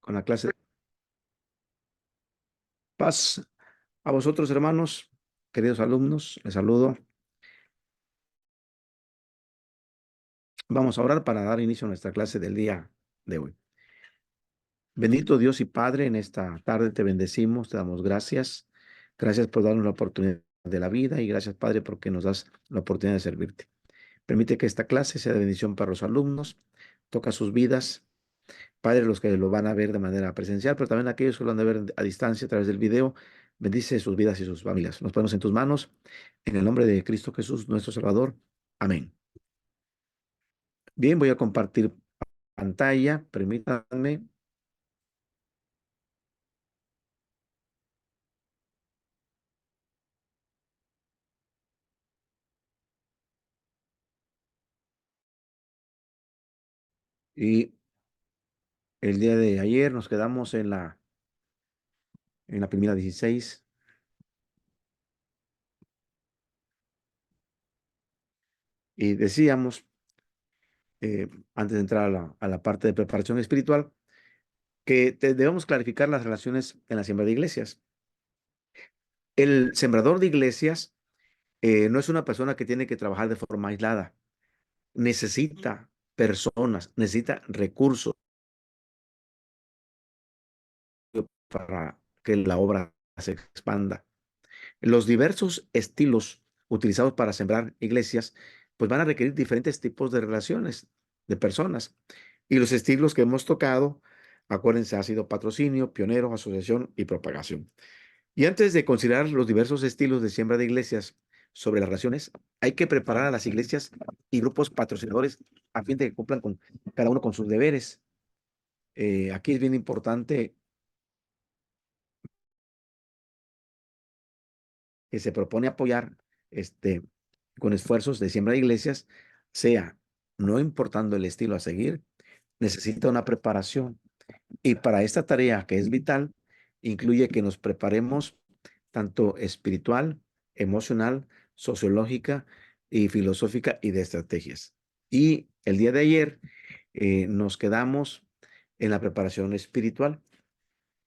con la clase. Paz a vosotros, hermanos, queridos alumnos, les saludo. Vamos a orar para dar inicio a nuestra clase del día de hoy. Bendito Dios y Padre, en esta tarde te bendecimos, te damos gracias. Gracias por darnos la oportunidad de la vida y gracias, Padre, porque nos das la oportunidad de servirte. Permite que esta clase sea de bendición para los alumnos, toca sus vidas. Padre, los que lo van a ver de manera presencial, pero también aquellos que lo van a ver a distancia a través del video, bendice sus vidas y sus familias. Nos ponemos en tus manos, en el nombre de Cristo Jesús, nuestro Salvador. Amén. Bien, voy a compartir pantalla, permítanme. Y el día de ayer nos quedamos en la primera 16 y decíamos, antes de entrar a la parte de preparación espiritual, que debemos clarificar las relaciones en la siembra de iglesias. El sembrador de iglesias no es una persona que tiene que trabajar de forma aislada. Necesita personas, necesita recursos para que la obra se expanda. Los diversos estilos utilizados para sembrar iglesias, pues van a requerir diferentes tipos de relaciones de personas. Y los estilos que hemos tocado, acuérdense, ha sido patrocinio, pionero, asociación y propagación. Y antes de considerar los diversos estilos de siembra de iglesias sobre las relaciones, hay que preparar a las iglesias y grupos patrocinadores a fin de que cumplan con cada uno con sus deberes. Aquí es bien importante que se propone apoyar con esfuerzos de siembra de iglesias, sea no importando el estilo a seguir, necesita una preparación. Y para esta tarea que es vital, incluye que nos preparemos tanto espiritual, emocional, sociológica y filosófica y de estrategias. Y el día de ayer nos quedamos en la preparación espiritual.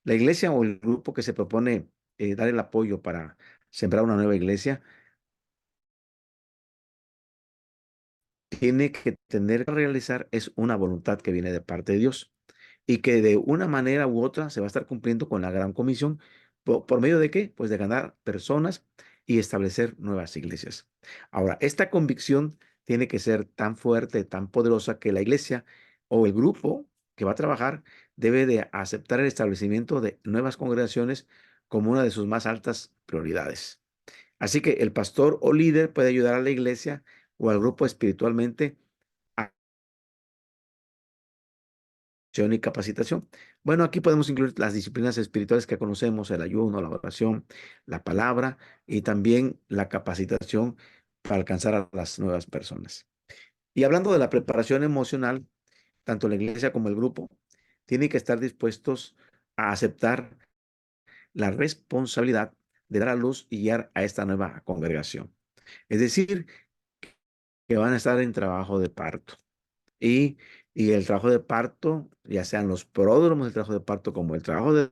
La iglesia o el grupo que se propone dar el apoyo para sembrar una nueva iglesia tiene que tener que realizar es una voluntad que viene de parte de Dios y que de una manera u otra se va a estar cumpliendo con la gran comisión. ¿Por medio de qué? Pues de ganar personas y establecer nuevas iglesias. Ahora, esta convicción tiene que ser tan fuerte, tan poderosa que la iglesia o el grupo que va a trabajar debe de aceptar el establecimiento de nuevas congregaciones como una de sus más altas prioridades. Así que el pastor o líder puede ayudar a la iglesia o al grupo espiritualmente a acción y capacitación. Bueno, aquí podemos incluir las disciplinas espirituales que conocemos, el ayuno, la oración, la palabra y también la capacitación para alcanzar a las nuevas personas. Y hablando de la preparación emocional, tanto la iglesia como el grupo tienen que estar dispuestos a aceptar la responsabilidad de dar a luz y guiar a esta nueva congregación. Es decir, que van a estar en trabajo de parto. Y, y el trabajo de parto, ya sean los pródromos del trabajo de parto como el trabajo de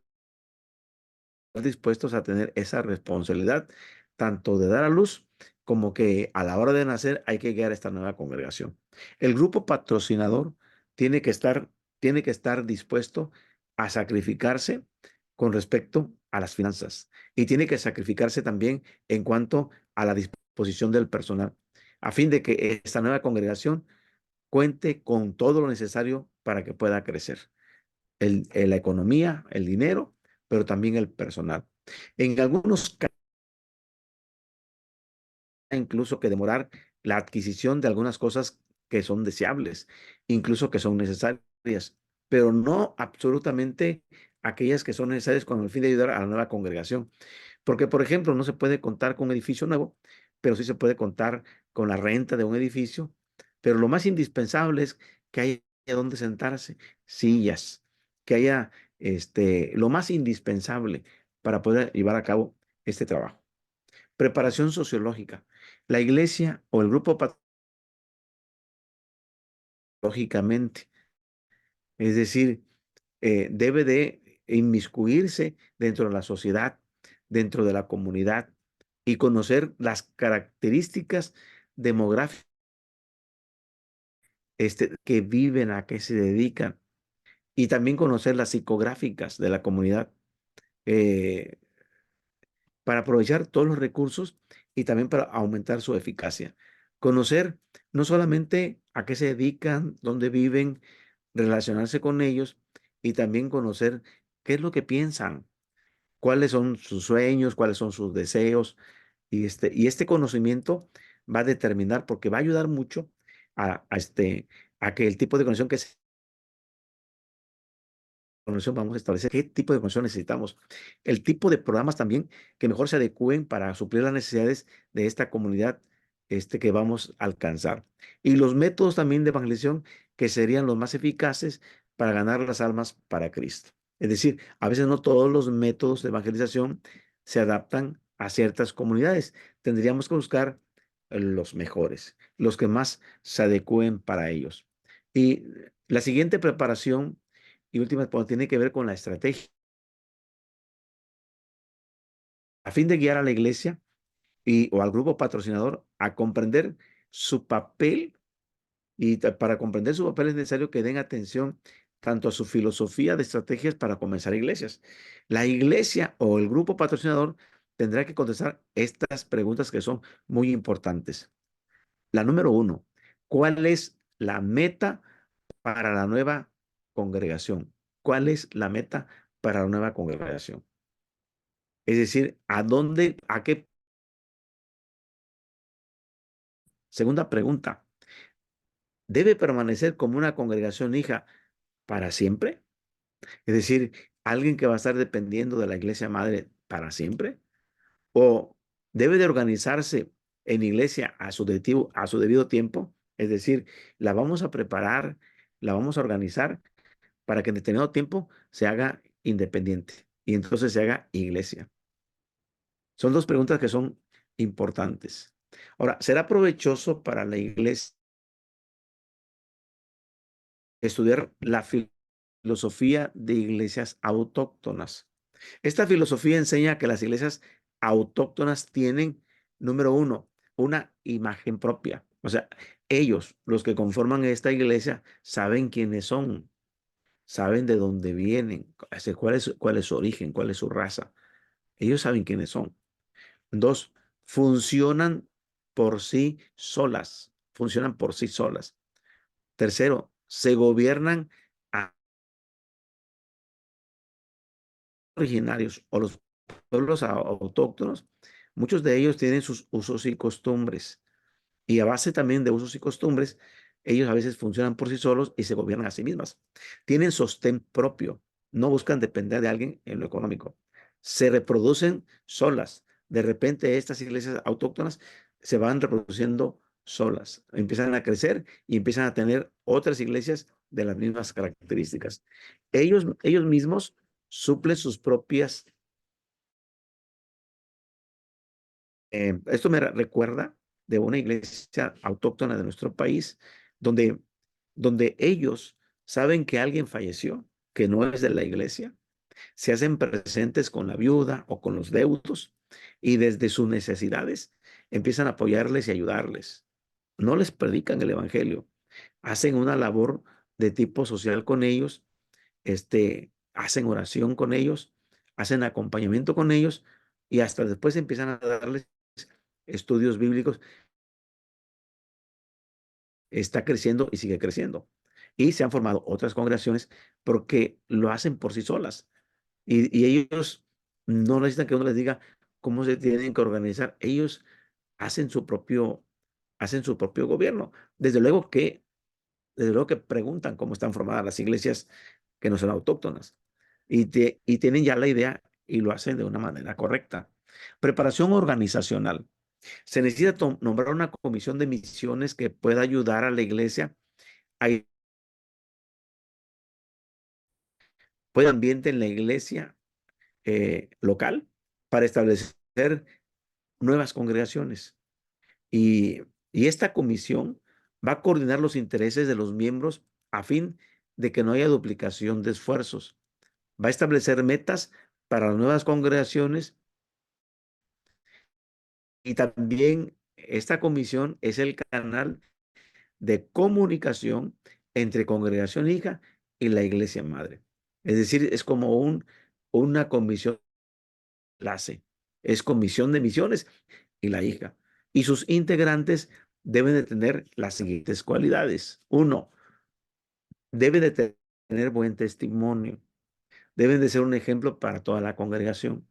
estar dispuestos a tener esa responsabilidad, tanto de dar a luz como que a la hora de nacer hay que guiar a esta nueva congregación. El grupo patrocinador tiene que estar, tiene que estar dispuesto a sacrificarse con respecto a las finanzas y tiene que sacrificarse también en cuanto a la disposición del personal, a fin de que esta nueva congregación cuente con todo lo necesario para que pueda crecer. La economía, el dinero, pero también el personal. En algunos casos, incluso que demorar la adquisición de algunas cosas que son deseables, incluso que son necesarias, pero no absolutamente aquellas que son necesarias con el fin de ayudar a la nueva congregación. Porque, por ejemplo, no se puede contar con un edificio nuevo, pero sí se puede contar con la renta de un edificio. Pero lo más indispensable es que haya donde sentarse, sillas, que haya lo más indispensable para poder llevar a cabo este trabajo. Preparación sociológica. La iglesia o el grupo patológicamente, es decir, debe de inmiscuirse dentro de la sociedad, dentro de la comunidad y conocer las características demográficas que viven, a qué se dedican y también conocer las psicográficas de la comunidad. eh, para aprovechar todos los recursos y también para aumentar su eficacia. Conocer no solamente a qué se dedican, dónde viven, relacionarse con ellos y también conocer qué es lo que piensan, cuáles son sus sueños, cuáles son sus deseos. Y este conocimiento va a determinar, porque va a ayudar mucho a que el tipo de conexión que se conexión vamos a establecer qué tipo de conexión necesitamos, el tipo de programas también que mejor se adecúen para suplir las necesidades de esta comunidad que vamos a alcanzar. Y los métodos también de evangelización que serían los más eficaces para ganar las almas para Cristo. Es decir, a veces no todos los métodos de evangelización se adaptan a ciertas comunidades. Tendríamos que buscar los mejores, los que más se adecúen para ellos. Y la siguiente preparación y última, pues, tiene que ver con la estrategia. A fin de guiar a la iglesia o al grupo patrocinador a comprender su papel para comprender su papel es necesario que den atención tanto a su filosofía de estrategias para comenzar iglesias. La iglesia o el grupo patrocinador tendrá que contestar estas preguntas que son muy importantes. La número uno, ¿cuál es la meta para la nueva congregación? ¿Cuál es la meta para la nueva congregación? Es decir, a qué? Segunda pregunta, ¿debe permanecer como una congregación hija para siempre? Es decir, ¿alguien que va a estar dependiendo de la iglesia madre para siempre? ¿O debe de organizarse en iglesia a su debido tiempo? Es decir, la vamos a preparar, la vamos a organizar para que en determinado tiempo se haga independiente y entonces se haga iglesia. Son dos preguntas que son importantes. Ahora, ¿será provechoso para la iglesia estudiar la filosofía de iglesias autóctonas? Esta filosofía enseña que las iglesias autóctonas tienen, número uno, una imagen propia. O sea, ellos, los que conforman esta iglesia, saben quiénes son, saben de dónde vienen, cuál es su origen, cuál es su raza. Ellos saben quiénes son. Dos, funcionan por sí solas, funcionan por sí solas. Tercero, se gobiernan a originarios o los pueblos autóctonos. Muchos de ellos tienen sus usos y costumbres. Y a base también de usos y costumbres, ellos a veces funcionan por sí solos y se gobiernan a sí mismas. Tienen sostén propio, no buscan depender de alguien en lo económico. Se reproducen solas. De repente estas iglesias autóctonas se van reproduciendo solas, empiezan a crecer y empiezan a tener otras iglesias de las mismas características. Ellos mismos suplen sus propias. Esto me recuerda de una iglesia autóctona de nuestro país, donde, donde ellos saben que alguien falleció, que no es de la iglesia, se hacen presentes con la viuda o con los deudos y desde sus necesidades empiezan a apoyarles y ayudarles. No les predican el evangelio, hacen una labor de tipo social con ellos, hacen oración con ellos, hacen acompañamiento con ellos y hasta después empiezan a darles estudios bíblicos. Está creciendo y sigue creciendo. Y se han formado otras congregaciones porque lo hacen por sí solas. Y ellos no necesitan que uno les diga cómo se tienen que organizar. Ellos hacen su propio gobierno. Desde luego que preguntan cómo están formadas las iglesias que no son autóctonas. Y tienen ya la idea y lo hacen de una manera correcta. Preparación organizacional. Se necesita nombrar una comisión de misiones que pueda ayudar a la iglesia a buen ambiente en la iglesia local para establecer nuevas congregaciones. Y esta comisión va a coordinar los intereses de los miembros a fin de que no haya duplicación de esfuerzos. Va a establecer metas para las nuevas congregaciones y también esta comisión es el canal de comunicación entre congregación hija y la iglesia madre. Es decir, es como una comisión enlace. Es comisión de misiones y la hija. Y sus integrantes deben de tener las siguientes cualidades. Uno, deben de tener buen testimonio. Deben de ser un ejemplo para toda la congregación.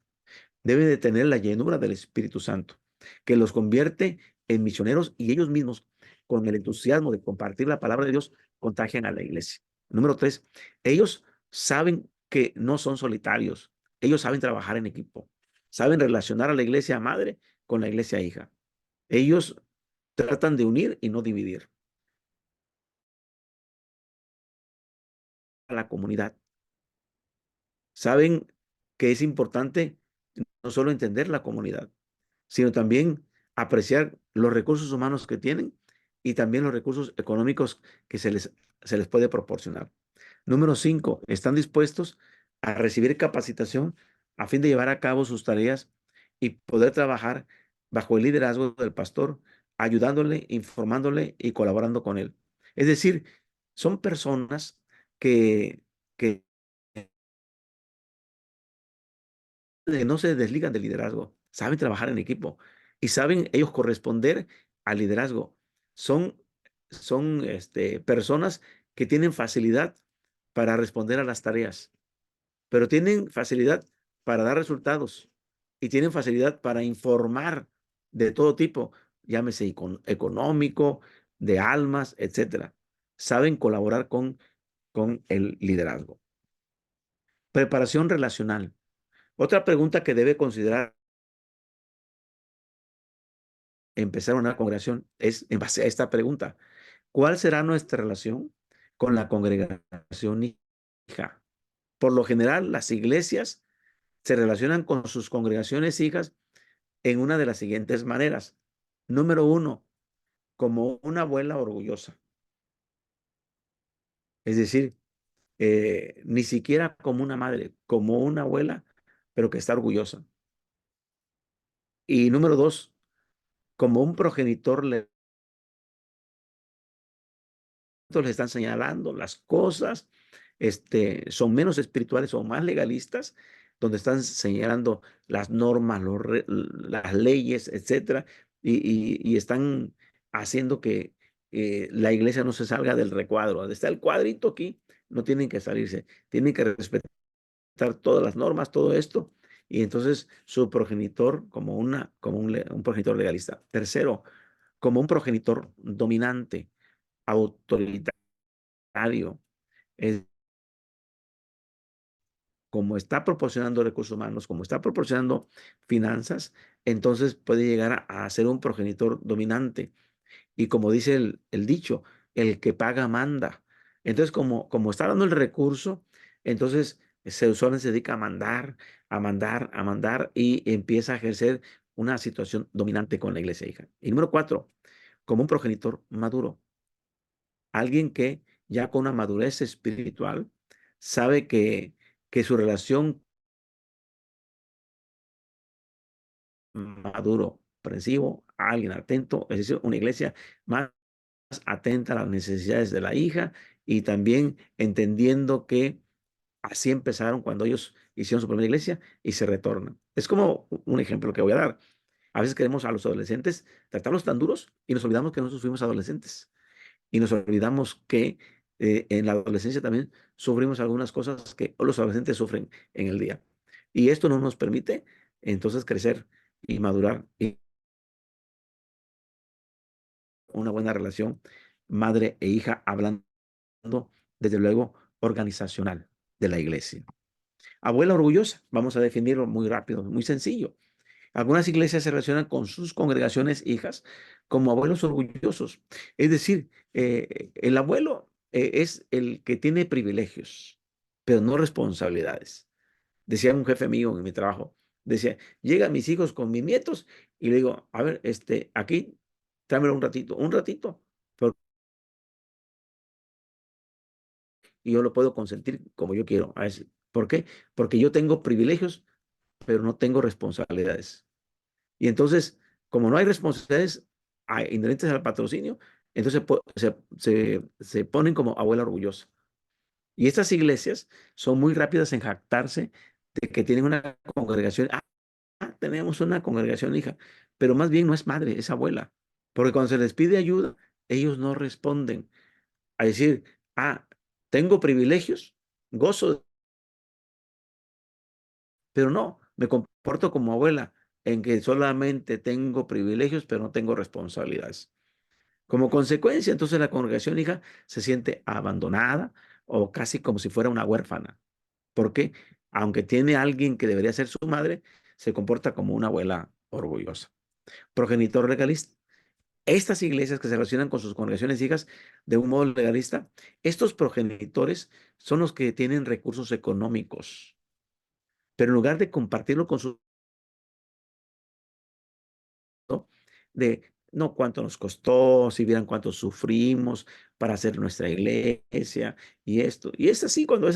Deben de tener la llenura del Espíritu Santo, que los convierte en misioneros y ellos mismos, con el entusiasmo de compartir la palabra de Dios, contagian a la iglesia. Número tres, ellos saben que no son solitarios. Ellos saben trabajar en equipo. Saben relacionar a la iglesia madre con la iglesia hija. Ellos tratan de unir y no dividir a la comunidad. Saben que es importante no solo entender la comunidad, sino también apreciar los recursos humanos que tienen y también los recursos económicos que se les puede proporcionar. Número 5, están dispuestos a recibir capacitación a fin de llevar a cabo sus tareas y poder trabajar bajo el liderazgo del pastor, ayudándole, informándole y colaborando con él. Es decir, son personas que no se desligan del liderazgo, saben trabajar en equipo y saben ellos corresponder al liderazgo. Son, son personas que tienen facilidad para responder a las tareas, pero tienen facilidad para dar resultados y tienen facilidad para informar de todo tipo, llámese económico, de almas, etcétera. Saben colaborar con el liderazgo. Preparación relacional. Otra pregunta que debe considerar empezar una congregación es en base a esta pregunta. ¿Cuál será nuestra relación con la congregación hija? Por lo general, las iglesias se relacionan con sus congregaciones hijas en una de las siguientes maneras. Número uno, como una abuela orgullosa. Es decir, ni siquiera como una madre, como una abuela, pero que está orgullosa. Y número dos, como un progenitor les están señalando las cosas, son menos espirituales o más legalistas, donde están señalando las normas, las leyes, etcétera, y están haciendo que la iglesia no se salga del recuadro. Donde está el cuadrito aquí, no tienen que salirse, tienen que respetar todas las normas, todo esto, y entonces su progenitor como un progenitor legalista. Tercero, como un progenitor dominante, autoritario. Es como está proporcionando recursos humanos, como está proporcionando finanzas, entonces puede llegar a ser un progenitor dominante. Y como dice el dicho, el que paga manda. Entonces, como está dando el recurso, entonces se usualmente se dedica a mandar, a mandar, a mandar y empieza a ejercer una situación dominante con la iglesia hija. Y número cuatro, como un progenitor maduro. Alguien que ya con una madurez espiritual sabe que su relación maduro, comprensivo, alguien atento, es decir, una iglesia más atenta a las necesidades de la hija y también entendiendo que así empezaron cuando ellos hicieron su primera iglesia y se retornan. Es como un ejemplo que voy a dar. A veces queremos a los adolescentes tratarlos tan duros y nos olvidamos que nosotros fuimos adolescentes. Y nos olvidamos que en la adolescencia también sufrimos algunas cosas que los adolescentes sufren en el día. Y esto no nos permite entonces crecer y madurar y una buena relación madre e hija, hablando desde luego organizacional de la iglesia. Abuela orgullosa, vamos a definirlo muy rápido, muy sencillo. Algunas iglesias se relacionan con sus congregaciones hijas como abuelos orgullosos. Es decir, el abuelo es el que tiene privilegios, pero no responsabilidades. Decía un jefe mío en mi trabajo, decía, llegan mis hijos con mis nietos y le digo, a ver, aquí, tráemelo un ratito, pero y yo lo puedo consentir como yo quiero. ¿Por qué? Porque yo tengo privilegios, pero no tengo responsabilidades. Y entonces, como no hay responsabilidades inherentes al patrocinio, entonces se ponen como abuela orgullosa. Y estas iglesias son muy rápidas en jactarse de que tienen una congregación. Tenemos una congregación hija, pero más bien no es madre, es abuela. Porque cuando se les pide ayuda, ellos no responden a decir, tengo privilegios, gozo, pero no, me comporto como abuela en que solamente tengo privilegios, pero no tengo responsabilidades. Como consecuencia, entonces la congregación hija se siente abandonada o casi como si fuera una huérfana, porque aunque tiene alguien que debería ser su madre, se comporta como una abuela orgullosa. Progenitor legalista. Estas iglesias que se relacionan con sus congregaciones hijas de un modo legalista, estos progenitores son los que tienen recursos económicos, pero en lugar de compartirlo con sus, ¿no? De no cuánto nos costó, si vieran cuánto sufrimos para hacer nuestra iglesia y esto. Y es así cuando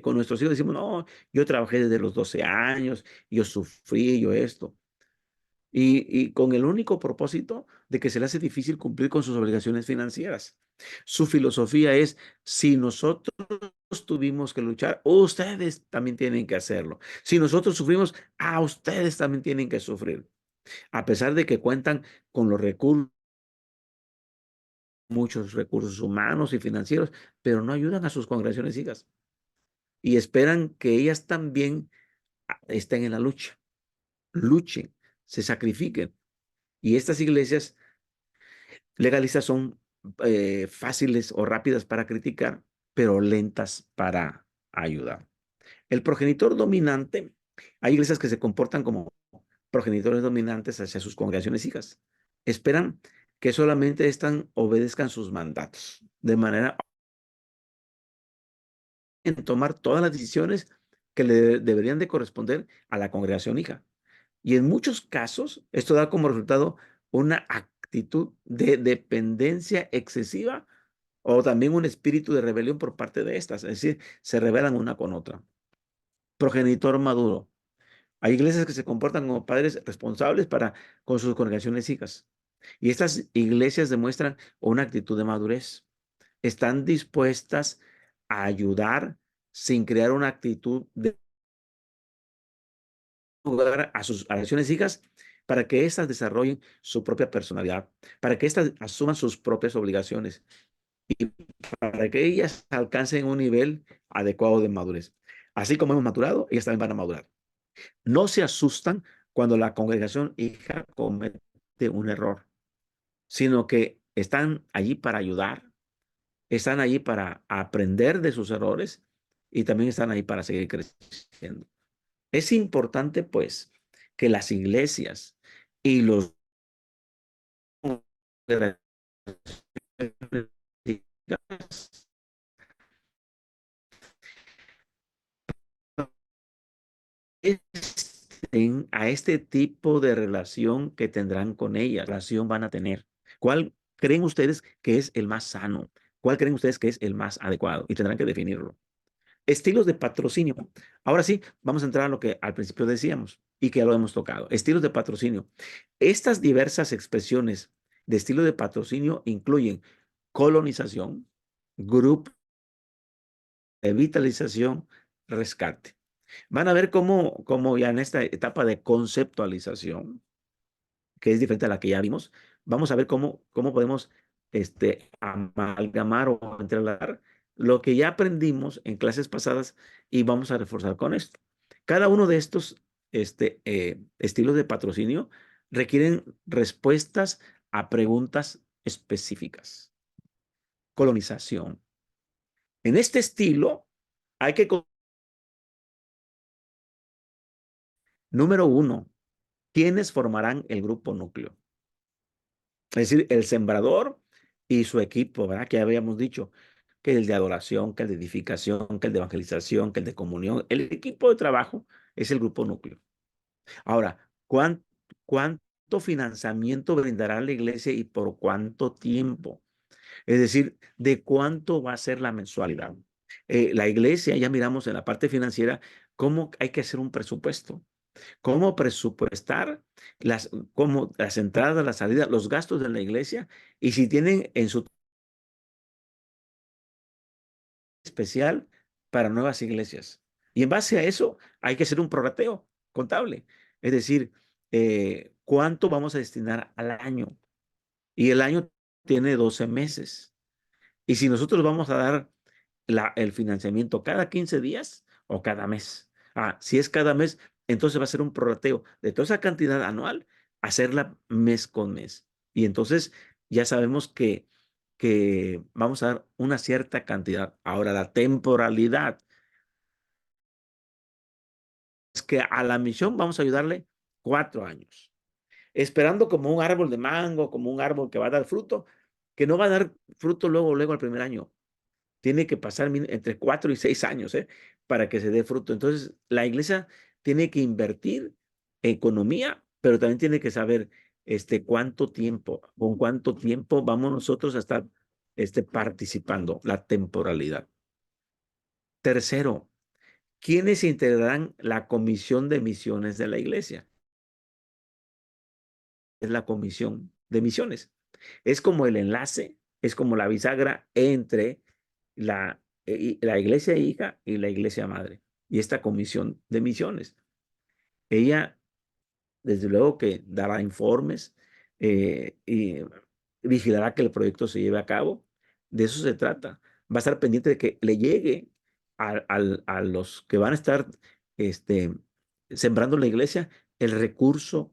con nuestros hijos decimos, no, yo trabajé desde los 12 años, yo sufrí, yo esto. Y con el único propósito de que se le hace difícil cumplir con sus obligaciones financieras. Su filosofía es, si nosotros tuvimos que luchar, ustedes también tienen que hacerlo. Si nosotros sufrimos, ustedes también tienen que sufrir. A pesar de que cuentan con los recursos, muchos recursos humanos y financieros, pero no ayudan a sus congregaciones hijas y esperan que ellas también estén en la lucha, luchen, se sacrifiquen. Y estas iglesias legalistas son fáciles o rápidas para criticar, pero lentas para ayudar. El progenitor dominante, hay iglesias que se comportan como progenitores dominantes hacia sus congregaciones hijas. Esperan que solamente éstas obedezcan sus mandatos, de manera en tomar todas las decisiones que le deberían de corresponder a la congregación hija. Y en muchos casos, esto da como resultado una actitud de dependencia excesiva o también un espíritu de rebelión por parte de estas, es decir, se rebelan una con otra. Progenitor maduro. Hay iglesias que se comportan como padres responsables con sus congregaciones hijas. Y estas iglesias demuestran una actitud de madurez. Están dispuestas a ayudar sin crear una actitud de lugar a sus relaciones hijas para que éstas desarrollen su propia personalidad, para que éstas asuman sus propias obligaciones y para que ellas alcancen un nivel adecuado de madurez. Así como hemos madurado, ellas también van a madurar. No se asustan cuando la congregación hija comete un error, sino que están allí para ayudar, están allí para aprender de sus errores y también están ahí para seguir creciendo. Es importante, pues, que las iglesias y los a este tipo de relación que tendrán con ella, relación van a tener. ¿Cuál creen ustedes que es el más sano? ¿Cuál creen ustedes que es el más adecuado? Y tendrán que definirlo. Estilos de patrocinio. Ahora sí, vamos a entrar a lo que al principio decíamos y que ya lo hemos tocado. Estilos de patrocinio. Estas diversas expresiones de estilo de patrocinio incluyen colonización, grupo, revitalización, rescate. Van a ver cómo ya en esta etapa de conceptualización, que es diferente a la que ya vimos, vamos a ver cómo podemos amalgamar o entrelazar lo que ya aprendimos en clases pasadas y vamos a reforzar con esto. Cada uno de estos estilos de patrocinio requieren respuestas a preguntas específicas. Colonización. En este estilo hay que, número uno, ¿quiénes formarán el grupo núcleo? Es decir, el sembrador y su equipo, ¿verdad? Que ya habíamos dicho, que el de adoración, que el de edificación, que el de evangelización, que el de comunión. El equipo de trabajo es el grupo núcleo. Ahora, ¿cuánto financiamiento brindará la iglesia y por cuánto tiempo? Es decir, de cuánto va a ser la mensualidad. La iglesia, ya miramos en la parte financiera cómo hay que hacer un presupuesto, cómo presupuestar cómo las entradas, las salidas, los gastos de la iglesia y si tienen en su especial para nuevas iglesias. Y en base a eso hay que hacer un prorrateo contable. Es decir, cuánto vamos a destinar al año. Y el año tiene 12 meses. Y si nosotros vamos a dar el financiamiento cada 15 días o cada mes. Si es cada mes, entonces va a ser un prorrateo de toda esa cantidad anual, hacerla mes con mes. Y entonces ya sabemos que vamos a dar una cierta cantidad. Ahora, la temporalidad es que a la misión vamos a ayudarle 4 años, esperando como un árbol de mango, como un árbol que va a dar fruto, que no va a dar fruto luego al primer año. Tiene que pasar entre 4 y 6 años, para que se dé fruto. Entonces, la iglesia tiene que invertir economía, pero también tiene que saber con cuánto tiempo vamos nosotros a estar participando, la temporalidad. Tercero, ¿quiénes integrarán la comisión de misiones de la iglesia? Es la comisión de misiones. Es como el enlace, es como la bisagra entre la iglesia hija y la iglesia madre. Y esta comisión de misiones. Ella, desde luego que dará informes y vigilará que el proyecto se lleve a cabo. De eso se trata. Va a estar pendiente de que le llegue a los que van a estar este, sembrando la iglesia el recurso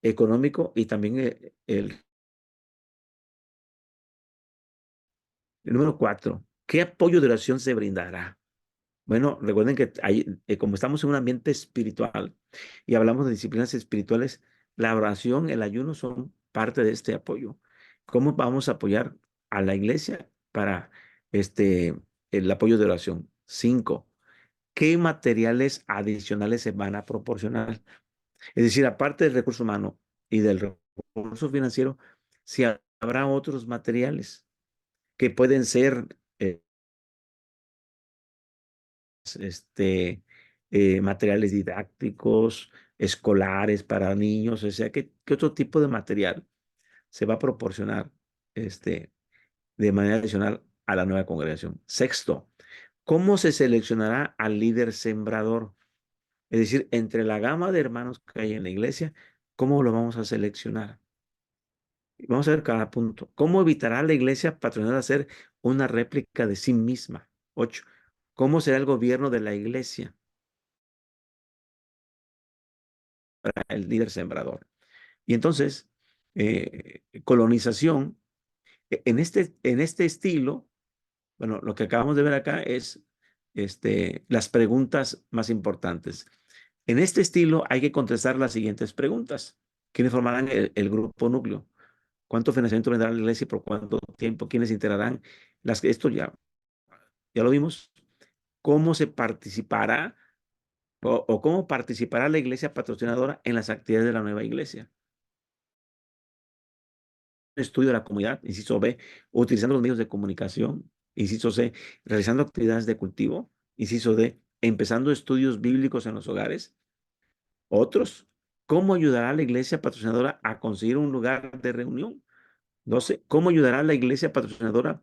económico y también el número 4. ¿Qué apoyo de oración se brindará? Bueno, recuerden que como estamos en un ambiente espiritual y hablamos de disciplinas espirituales, la oración, el ayuno son parte de este apoyo. ¿Cómo vamos a apoyar a la iglesia para el apoyo de oración? 5. ¿Qué materiales adicionales se van a proporcionar? Es decir, aparte del recurso humano y del recurso financiero, si habrá otros materiales que pueden ser este, materiales didácticos, escolares para niños, o sea, ¿qué otro tipo de material se va a proporcionar de manera adicional a la nueva congregación? Sexto, ¿cómo se seleccionará al líder sembrador? Es decir, entre la gama de hermanos que hay en la iglesia, ¿cómo lo vamos a seleccionar? Vamos a ver cada punto. ¿Cómo evitará la iglesia patronal hacer una réplica de sí misma? 8. ¿Cómo será el gobierno de la iglesia para el líder sembrador? Y entonces, colonización, en este estilo, bueno, lo que acabamos de ver acá es las preguntas más importantes. En este estilo hay que contestar las siguientes preguntas. ¿Quiénes formarán el grupo núcleo? ¿Cuánto financiamiento vendrá a la iglesia y por cuánto tiempo? ¿Quiénes integrarán? Esto ya lo vimos. ¿Cómo se participará o cómo participará la iglesia patrocinadora en las actividades de la nueva iglesia? Estudio de la comunidad, inciso B, utilizando los medios de comunicación, inciso C, realizando actividades de cultivo, inciso D, empezando estudios bíblicos en los hogares. Otros, ¿cómo ayudará a la iglesia patrocinadora a conseguir un lugar de reunión? 12, ¿cómo ayudará a la iglesia patrocinadora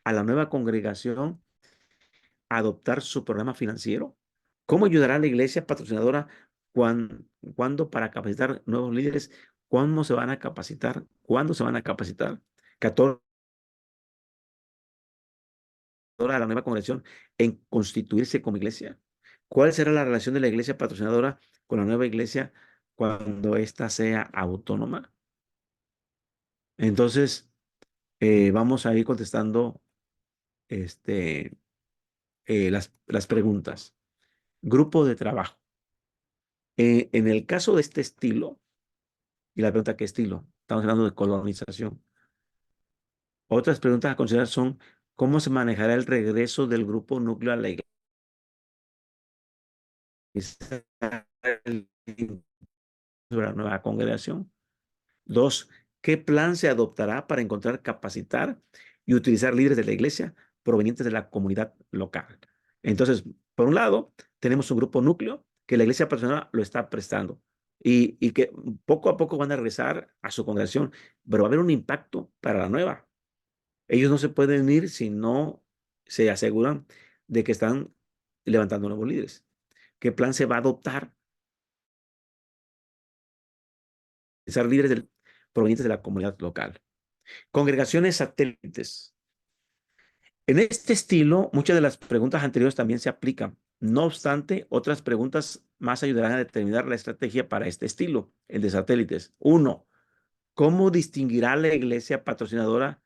a la nueva congregación a adoptar su programa financiero? ¿Cómo ayudará a la iglesia patrocinadora cuando para capacitar nuevos líderes? ¿Cuándo se van a capacitar? ¿Cuándo se van a capacitar? 14, a la nueva congregación en constituirse como iglesia. ¿Cuál será la relación de la iglesia patrocinadora con la nueva iglesia cuando ésta sea autónoma? Entonces, vamos a ir contestando las preguntas. Grupo de trabajo. En el caso de este estilo, y la pregunta, ¿qué estilo? Estamos hablando de colonización. Otras preguntas a considerar son, ¿cómo se manejará el regreso del grupo núcleo a la iglesia de la nueva congregación? 2, ¿qué plan se adoptará para encontrar, capacitar y utilizar líderes de la iglesia provenientes de la comunidad local. Entonces, por un lado, tenemos un grupo núcleo que la iglesia pastoral lo está prestando y que poco a poco van a regresar a su congregación, pero va a haber un impacto para la nueva. Ellos no se pueden ir si no se aseguran de que están levantando nuevos líderes. ¿Qué plan se va a adoptar? Ser líderes provenientes de la comunidad local. Congregaciones satélites. En este estilo, muchas de las preguntas anteriores también se aplican. No obstante, otras preguntas más ayudarán a determinar la estrategia para este estilo, el de satélites. Uno, ¿cómo distinguirá la iglesia patrocinadora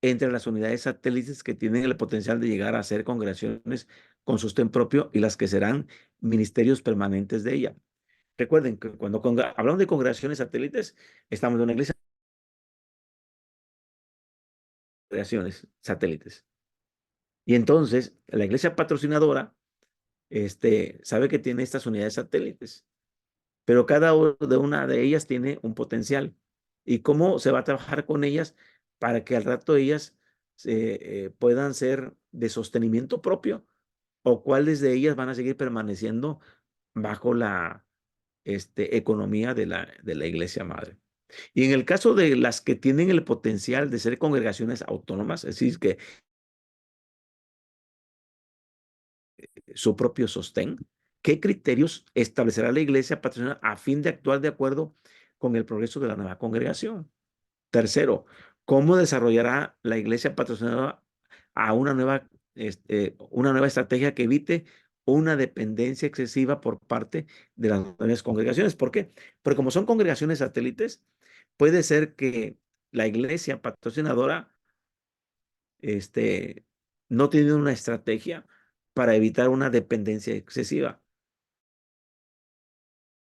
entre las unidades satélites que tienen el potencial de llegar a ser congregaciones con sostén propio y las que serán ministerios permanentes de ella? Recuerden que cuando hablamos de congregaciones satélites, estamos en una iglesia de congregaciones satélites. Y entonces, la iglesia patrocinadora sabe que tiene estas unidades satélites, pero cada una de ellas tiene un potencial. ¿Y cómo se va a trabajar con ellas para que al rato ellas puedan ser de sostenimiento propio? ¿O cuáles de ellas van a seguir permaneciendo bajo la economía de la iglesia madre? Y en el caso de las que tienen el potencial de ser congregaciones autónomas, es decir, que su propio sostén, ¿qué criterios establecerá la iglesia pastoral a fin de actuar de acuerdo con el progreso de la nueva congregación? Tercero, ¿cómo desarrollará la iglesia patrocinadora a una nueva estrategia que evite una dependencia excesiva por parte de las nuevas congregaciones? ¿Por qué? Porque como son congregaciones satélites, puede ser que la iglesia patrocinadora no tiene una estrategia para evitar una dependencia excesiva.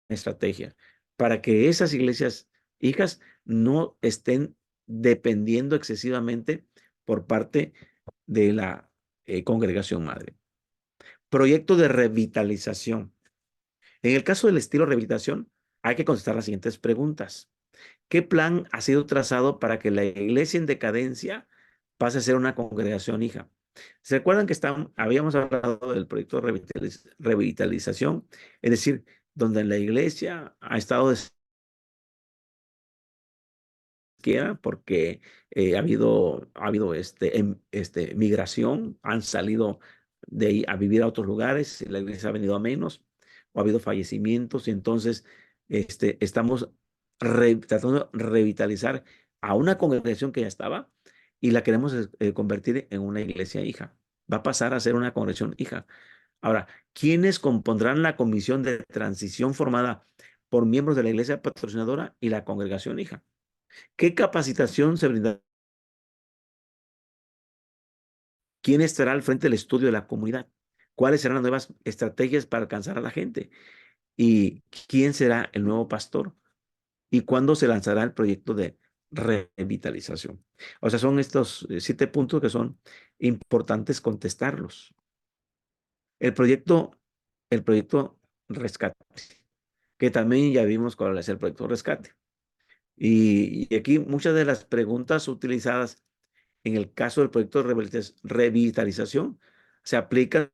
Estrategia para que esas iglesias hijas no estén dependiendo excesivamente por parte de la congregación madre. Proyecto de revitalización. En el caso del estilo rehabilitación, hay que contestar las siguientes preguntas. ¿Qué plan ha sido trazado para que la iglesia en decadencia pase a ser una congregación hija? ¿Se acuerdan que habíamos hablado del proyecto de revitalización? Es decir, donde la iglesia ha estado quiera, porque ha habido migración, han salido de ahí a vivir a otros lugares, la iglesia ha venido a menos, o ha habido fallecimientos, y entonces estamos tratando de revitalizar a una congregación que ya estaba y la queremos convertir en una iglesia hija. Va a pasar a ser una congregación hija. Ahora, ¿quiénes compondrán la comisión de transición formada por miembros de la iglesia patrocinadora y la congregación hija? ¿Qué capacitación se brinda? ¿Quién estará al frente del estudio de la comunidad? ¿Cuáles serán las nuevas estrategias para alcanzar a la gente? ¿Y quién será el nuevo pastor? ¿Y cuándo se lanzará el proyecto de revitalización? O sea, son estos 7 puntos que son importantes contestarlos. El proyecto rescate, que también ya vimos cuál es el proyecto rescate. Y aquí muchas de las preguntas utilizadas en el caso del proyecto de revitalización, se aplican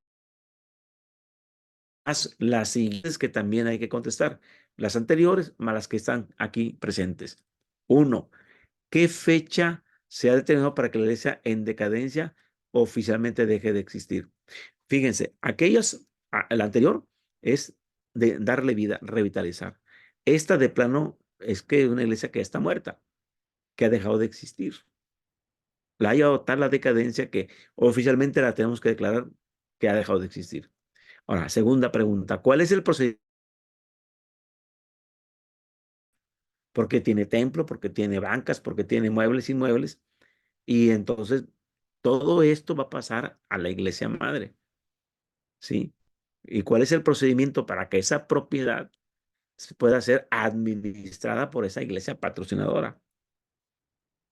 las siguientes que también hay que contestar. Las anteriores, más las que están aquí presentes. Uno, ¿qué fecha se ha determinado para que la iglesia en decadencia oficialmente deje de existir? Fíjense, el anterior es de darle vida, revitalizar. Esta de plano es que una iglesia que está muerta, que ha dejado de existir. La ha llevado tal la decadencia que oficialmente la tenemos que declarar que ha dejado de existir. Ahora, segunda pregunta, ¿cuál es el procedimiento? Porque tiene templo, porque tiene bancas, porque tiene muebles, inmuebles, y entonces todo esto va a pasar a la iglesia madre, ¿sí? ¿Y cuál es el procedimiento para que esa propiedad pueda ser administrada por esa iglesia patrocinadora?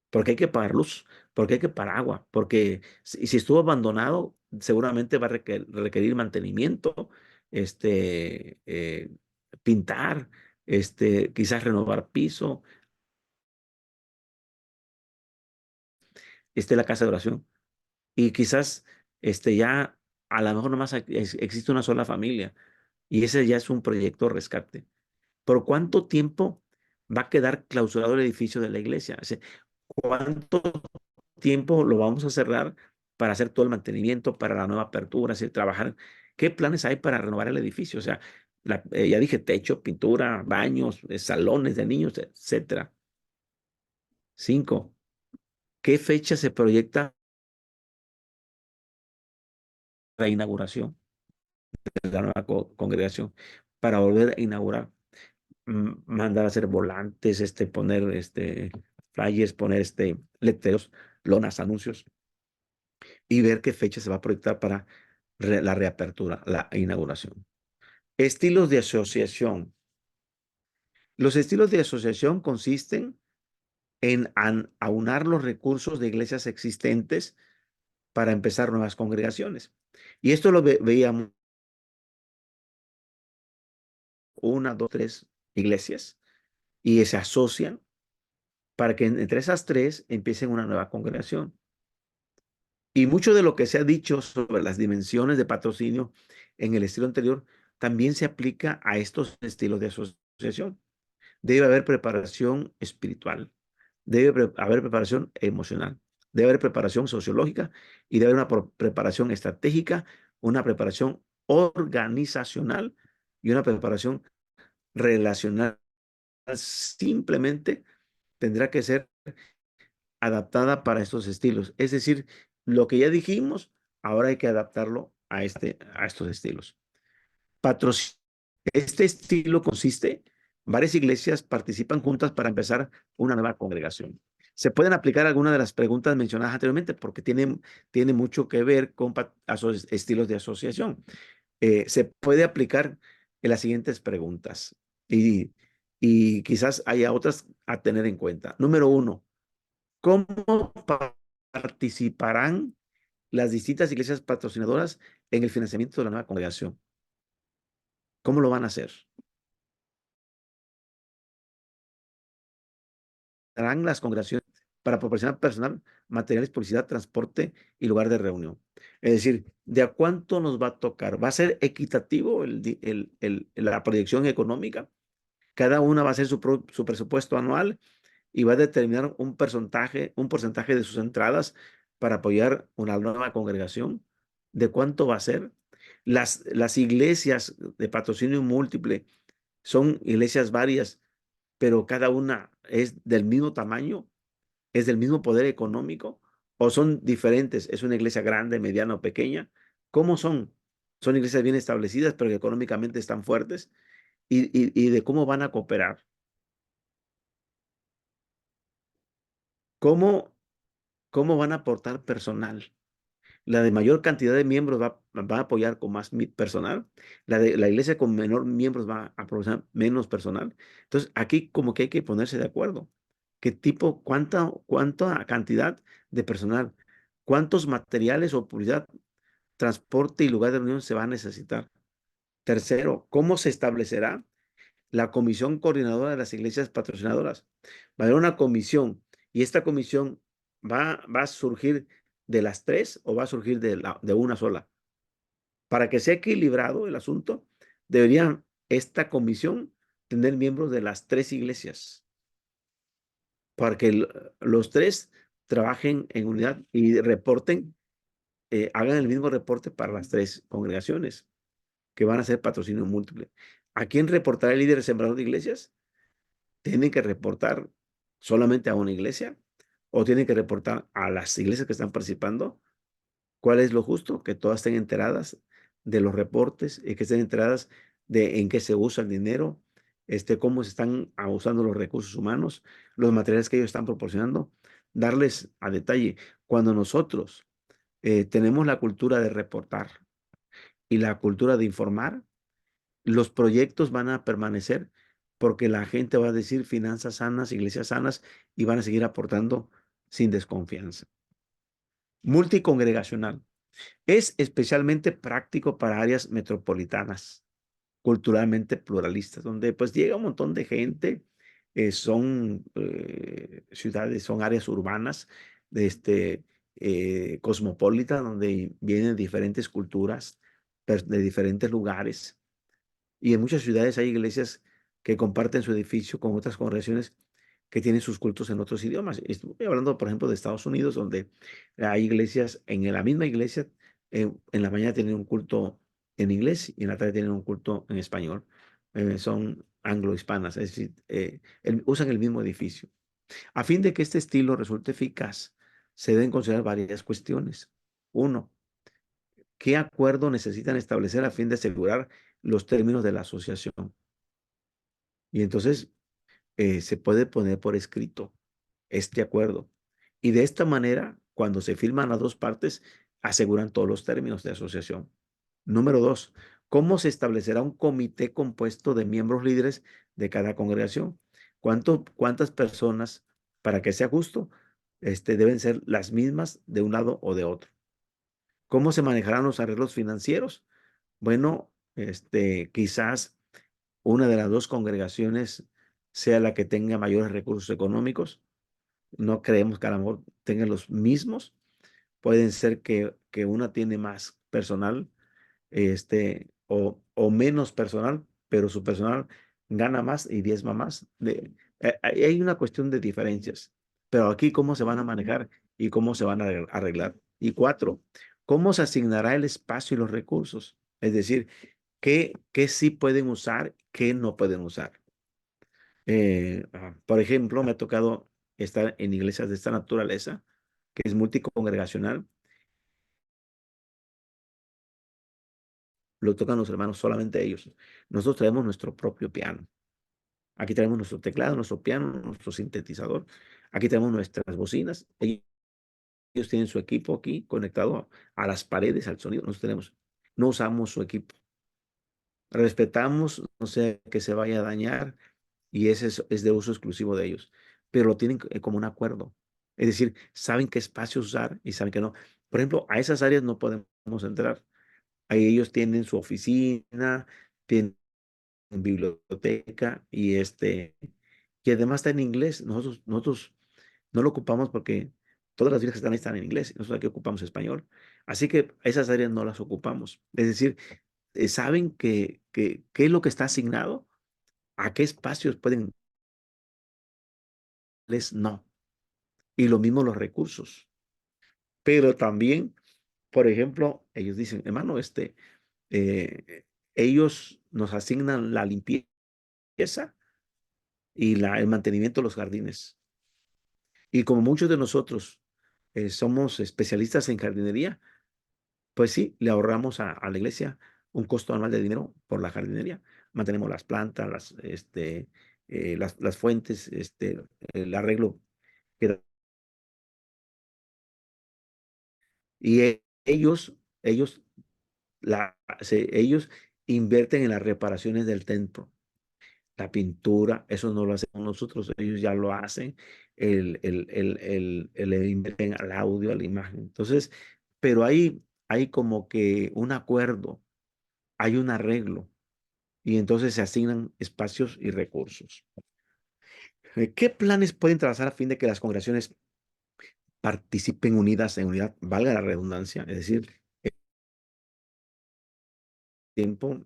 Porque hay que pagar luz, porque hay que pagar agua, porque si estuvo abandonado, seguramente va a requerir mantenimiento, pintar, quizás renovar piso, esté la casa de oración. Y quizás ya a lo mejor nomás existe una sola familia y ese ya es un proyecto rescate. ¿Por cuánto tiempo va a quedar clausurado el edificio de la iglesia? O sea, ¿cuánto tiempo lo vamos a cerrar para hacer todo el mantenimiento, para la nueva apertura, así, trabajar? ¿Qué planes hay para renovar el edificio? O sea, ya dije, techo, pintura, baños, salones de niños, etcétera. 5. ¿Qué fecha se proyecta la inauguración de la nueva congregación para volver a inaugurar? Mandar a hacer volantes, poner flyers, poner letreros, lonas, anuncios y ver qué fecha se va a proyectar para la reapertura, la inauguración. Estilos de asociación. Los estilos de asociación consisten en aunar los recursos de iglesias existentes para empezar nuevas congregaciones. Y esto lo veíamos una, dos, tres iglesias y se asocian para que entre esas tres empiecen una nueva congregación. Y mucho de lo que se ha dicho sobre las dimensiones de patrocinio en el estilo anterior también se aplica a estos estilos de asociación. Debe haber preparación espiritual, debe haber preparación emocional, debe haber preparación sociológica y debe haber una preparación estratégica, una preparación organizacional y una preparación relacional. Simplemente tendrá que ser adaptada para estos estilos. Es decir, lo que ya dijimos, ahora hay que adaptarlo a estos estilos. Patrocinio. Este estilo consiste, varias iglesias participan juntas para empezar una nueva congregación. Se pueden aplicar algunas de las preguntas mencionadas anteriormente porque tiene mucho que ver con estilos de asociación. Se puede aplicar en las siguientes preguntas y, y quizás haya otras a tener en cuenta. Número 1, ¿cómo participarán las distintas iglesias patrocinadoras en el financiamiento de la nueva congregación? ¿Cómo lo van a hacer? ¿Darán las congregaciones para proporcionar personal, materiales, publicidad, transporte y lugar de reunión? Es decir, ¿de a cuánto nos va a tocar? ¿Va a ser equitativo la proyección económica? Cada una va a hacer su presupuesto anual y va a determinar un porcentaje de sus entradas para apoyar una nueva congregación. ¿De cuánto va a ser? Las iglesias de patrocinio múltiple son iglesias varias, pero cada una es del mismo tamaño, es del mismo poder económico, o son diferentes. ¿Es una iglesia grande, mediana o pequeña? ¿Cómo son? Son iglesias bien establecidas, pero que económicamente están fuertes. Y de cómo van a cooperar. ¿Cómo, cómo van a aportar personal? La de mayor cantidad de miembros va a apoyar con más personal. La iglesia con menor miembros va a apoyar menos personal. Entonces, aquí como que hay que ponerse de acuerdo. ¿Qué tipo, cuánta cantidad de personal, cuántos materiales o publicidad, transporte y lugar de reunión se va a necesitar? Tercero, ¿cómo se establecerá la comisión coordinadora de las iglesias patrocinadoras? Va a haber una comisión y esta comisión va a surgir de las tres o va a surgir de una sola. Para que sea equilibrado el asunto, debería esta comisión tener miembros de las tres iglesias para que los tres trabajen en unidad y reporten, hagan el mismo reporte para las tres congregaciones que van a ser patrocinio múltiple. ¿A quién reportará el líder sembrador de iglesias? ¿Tienen que reportar solamente a una iglesia o tienen que reportar a las iglesias que están participando? ¿Cuál es lo justo? Que todas estén enteradas de los reportes y que estén enteradas de en qué se usa el dinero, cómo se están usando los recursos humanos, los materiales que ellos están proporcionando, darles a detalle. Cuando nosotros tenemos la cultura de reportar y la cultura de informar, los proyectos van a permanecer porque la gente va a decir finanzas sanas, iglesias sanas y van a seguir aportando sin desconfianza. Multicongregacional. Es especialmente práctico para áreas metropolitanas, culturalmente pluralistas, donde pues llega un montón de gente, son ciudades, son áreas urbanas, cosmopolita, donde vienen diferentes culturas de diferentes lugares. Y en muchas ciudades hay iglesias que comparten su edificio con otras congregaciones que tienen sus cultos en otros idiomas. Estoy hablando, por ejemplo, de Estados Unidos, donde hay iglesias, en la misma iglesia, en la mañana tienen un culto en inglés y en la tarde tienen un culto en español. Son anglo-hispanas, es decir, usan el mismo edificio. A fin de que este estilo resulte eficaz, se deben considerar varias cuestiones. Uno, ¿qué acuerdo necesitan establecer a fin de asegurar los términos de la asociación? Y entonces se puede poner por escrito este acuerdo. Y de esta manera, cuando se firman las dos partes, aseguran todos los términos de asociación. Número dos, ¿cómo se establecerá un comité compuesto de miembros líderes de cada congregación? ¿Cuántas personas, para que sea justo, deben ser las mismas de un lado o de otro? ¿Cómo se manejarán los arreglos financieros? Bueno, quizás una de las dos congregaciones sea la que tenga mayores recursos económicos. No creemos que a lo mejor tengan los mismos. Pueden ser que una tiene más personal, o menos personal, pero su personal gana más y diezma más. Hay una cuestión de diferencias, pero aquí cómo se van a manejar y cómo se van a arreglar. Y cuatro, ¿cómo se asignará el espacio y los recursos? Es decir, ¿qué sí pueden usar, qué no pueden usar? Por ejemplo, me ha tocado estar en iglesias de esta naturaleza, que es multicongregacional, lo tocan los hermanos, solamente ellos. Nosotros traemos nuestro propio piano. Aquí tenemos nuestro teclado, nuestro piano, nuestro sintetizador. Aquí tenemos nuestras bocinas. Ellos tienen su equipo aquí conectado a las paredes, al sonido. Nosotros tenemos, no usamos su equipo. Respetamos, no sé que se vaya a dañar y ese es de uso exclusivo de ellos. Pero lo tienen como un acuerdo. Es decir, saben qué espacios usar y saben que no. Por ejemplo, a esas áreas no podemos entrar. Ahí ellos tienen su oficina, tienen biblioteca y además está en inglés. Nosotros no lo ocupamos porque todas las Biblias que están ahí están en inglés. Nosotros aquí ocupamos español. Así que esas áreas no las ocupamos. Es decir, saben qué es lo que está asignado, a qué espacios pueden, no. Y lo mismo los recursos. Pero también, por ejemplo, ellos dicen, hermano, eh, ellos nos asignan la limpieza y el mantenimiento de los jardines. Y como muchos de nosotros somos especialistas en jardinería, pues sí, le ahorramos a la iglesia un costo anual de dinero por la jardinería. Mantenemos las plantas, las fuentes, el arreglo. Y ellos invierten en las reparaciones del templo. La pintura, eso no lo hacemos nosotros, ellos ya lo hacen, le invierten al audio, a la imagen. Entonces, pero hay como que un acuerdo, hay un arreglo, y entonces se asignan espacios y recursos. ¿Qué planes pueden trazar a fin de que las congregaciones participen unidas en unidad, valga la redundancia? Es decir, el tiempo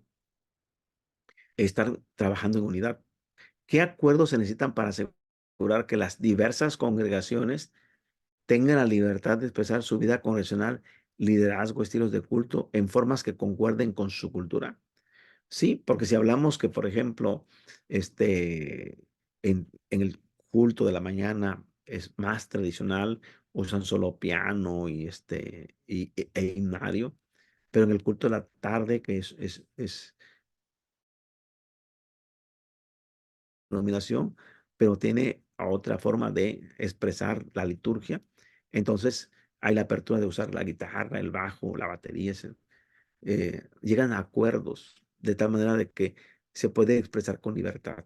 estar trabajando en unidad. ¿Qué acuerdos se necesitan para asegurar que las diversas congregaciones tengan la libertad de expresar su vida congregacional, liderazgo, estilos de culto en formas que concuerden con su cultura? Sí, porque si hablamos que, por ejemplo, en el culto de la mañana es más tradicional, usan solo piano e himnario, pero en el culto de la tarde, que es denominación, pero tiene otra forma de expresar la liturgia. Entonces, hay la apertura de usar la guitarra, el bajo, la batería. Llegan a acuerdos de tal manera de que se puede expresar con libertad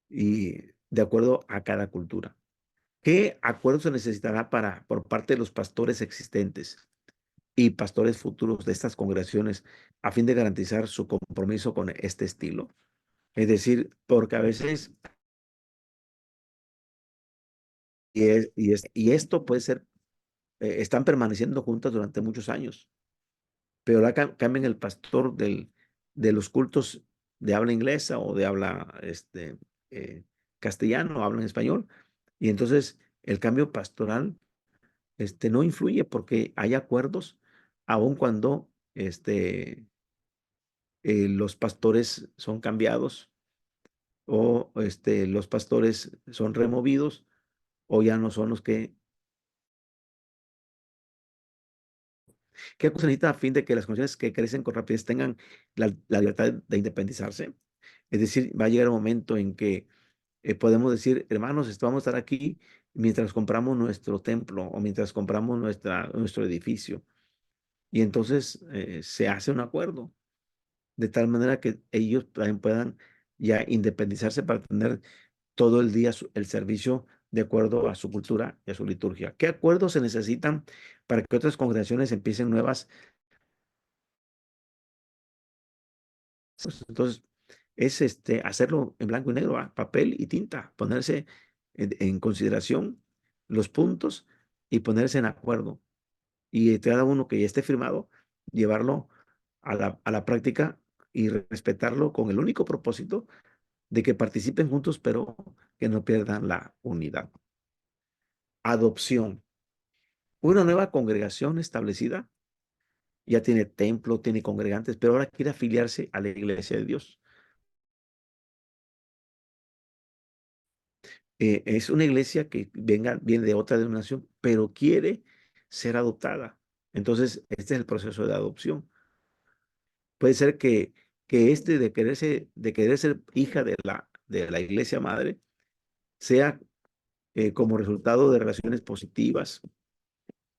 y de acuerdo a cada cultura. ¿Qué acuerdo se necesitará por parte de los pastores existentes y pastores futuros de estas congregaciones a fin de garantizar su compromiso con este estilo? Es decir, porque a veces y esto puede ser están permaneciendo juntas durante muchos años, pero ahora cambian el pastor de los cultos de habla inglesa o de habla eh, castellano, hablan español, y entonces el cambio pastoral no influye porque hay acuerdos, aun cuando los pastores son cambiados o los pastores son removidos o ya no son los que... ¿Qué cosa necesita a fin de que las condiciones que crecen con rapidez tengan la libertad de independizarse? Es decir, va a llegar un momento en que podemos decir, hermanos, vamos a estar aquí mientras compramos nuestro templo o mientras compramos nuestro edificio. Y entonces se hace un acuerdo de tal manera que ellos también puedan ya independizarse para tener todo el día el servicio de acuerdo a su cultura y a su liturgia. ¿Qué acuerdos se necesitan para que otras congregaciones empiecen nuevas? Pues, entonces, es hacerlo en blanco y negro, papel y tinta, ponerse en consideración los puntos y ponerse en acuerdo. Y cada uno que ya esté firmado, llevarlo a la práctica y respetarlo con el único propósito de que participen juntos, pero que no pierdan la unidad. Adopción. Una nueva congregación establecida ya tiene templo, tiene congregantes, pero ahora quiere afiliarse a la iglesia de Dios. Es una iglesia que viene de otra denominación, pero quiere ser adoptada. Entonces, este es el proceso de adopción. Puede ser que de querer ser hija de la iglesia madre sea como resultado de relaciones positivas.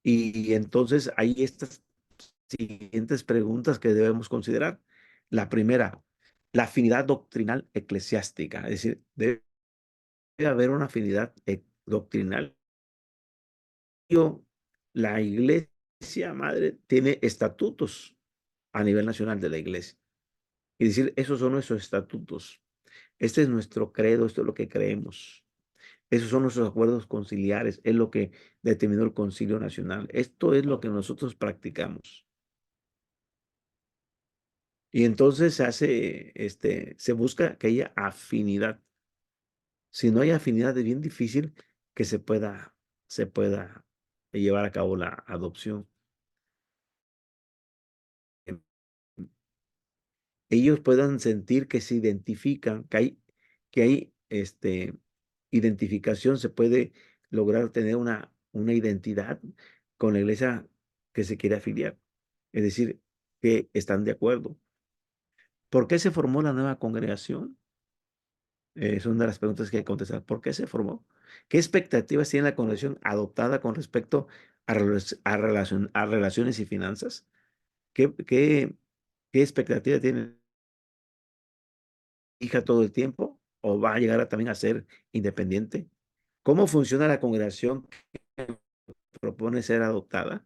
Y entonces hay estas siguientes preguntas que debemos considerar. La primera, la afinidad doctrinal eclesiástica, es decir, debe haber una afinidad doctrinal. La iglesia madre tiene estatutos a nivel nacional de la iglesia. Y decir, esos son nuestros estatutos. Este es nuestro credo, esto es lo que creemos. Esos son nuestros acuerdos conciliares, es lo que determinó el Concilio Nacional. Esto es lo que nosotros practicamos. Y entonces se busca que haya afinidad. Si no hay afinidad, es bien difícil que se pueda llevar a cabo la adopción. Ellos puedan sentir que se identifican, que hay identificación, se puede lograr tener una identidad con la iglesia que se quiere afiliar. Es decir, que están de acuerdo. ¿Por qué se formó la nueva congregación? Es una de las preguntas que hay que contestar. ¿Por qué se formó? ¿Qué expectativas tiene la congregación adoptada con respecto a relaciones y finanzas? ¿Qué expectativa tiene? ¿Hija todo el tiempo o va a llegar también a ser independiente? ¿Cómo funciona la congregación que propone ser adoptada?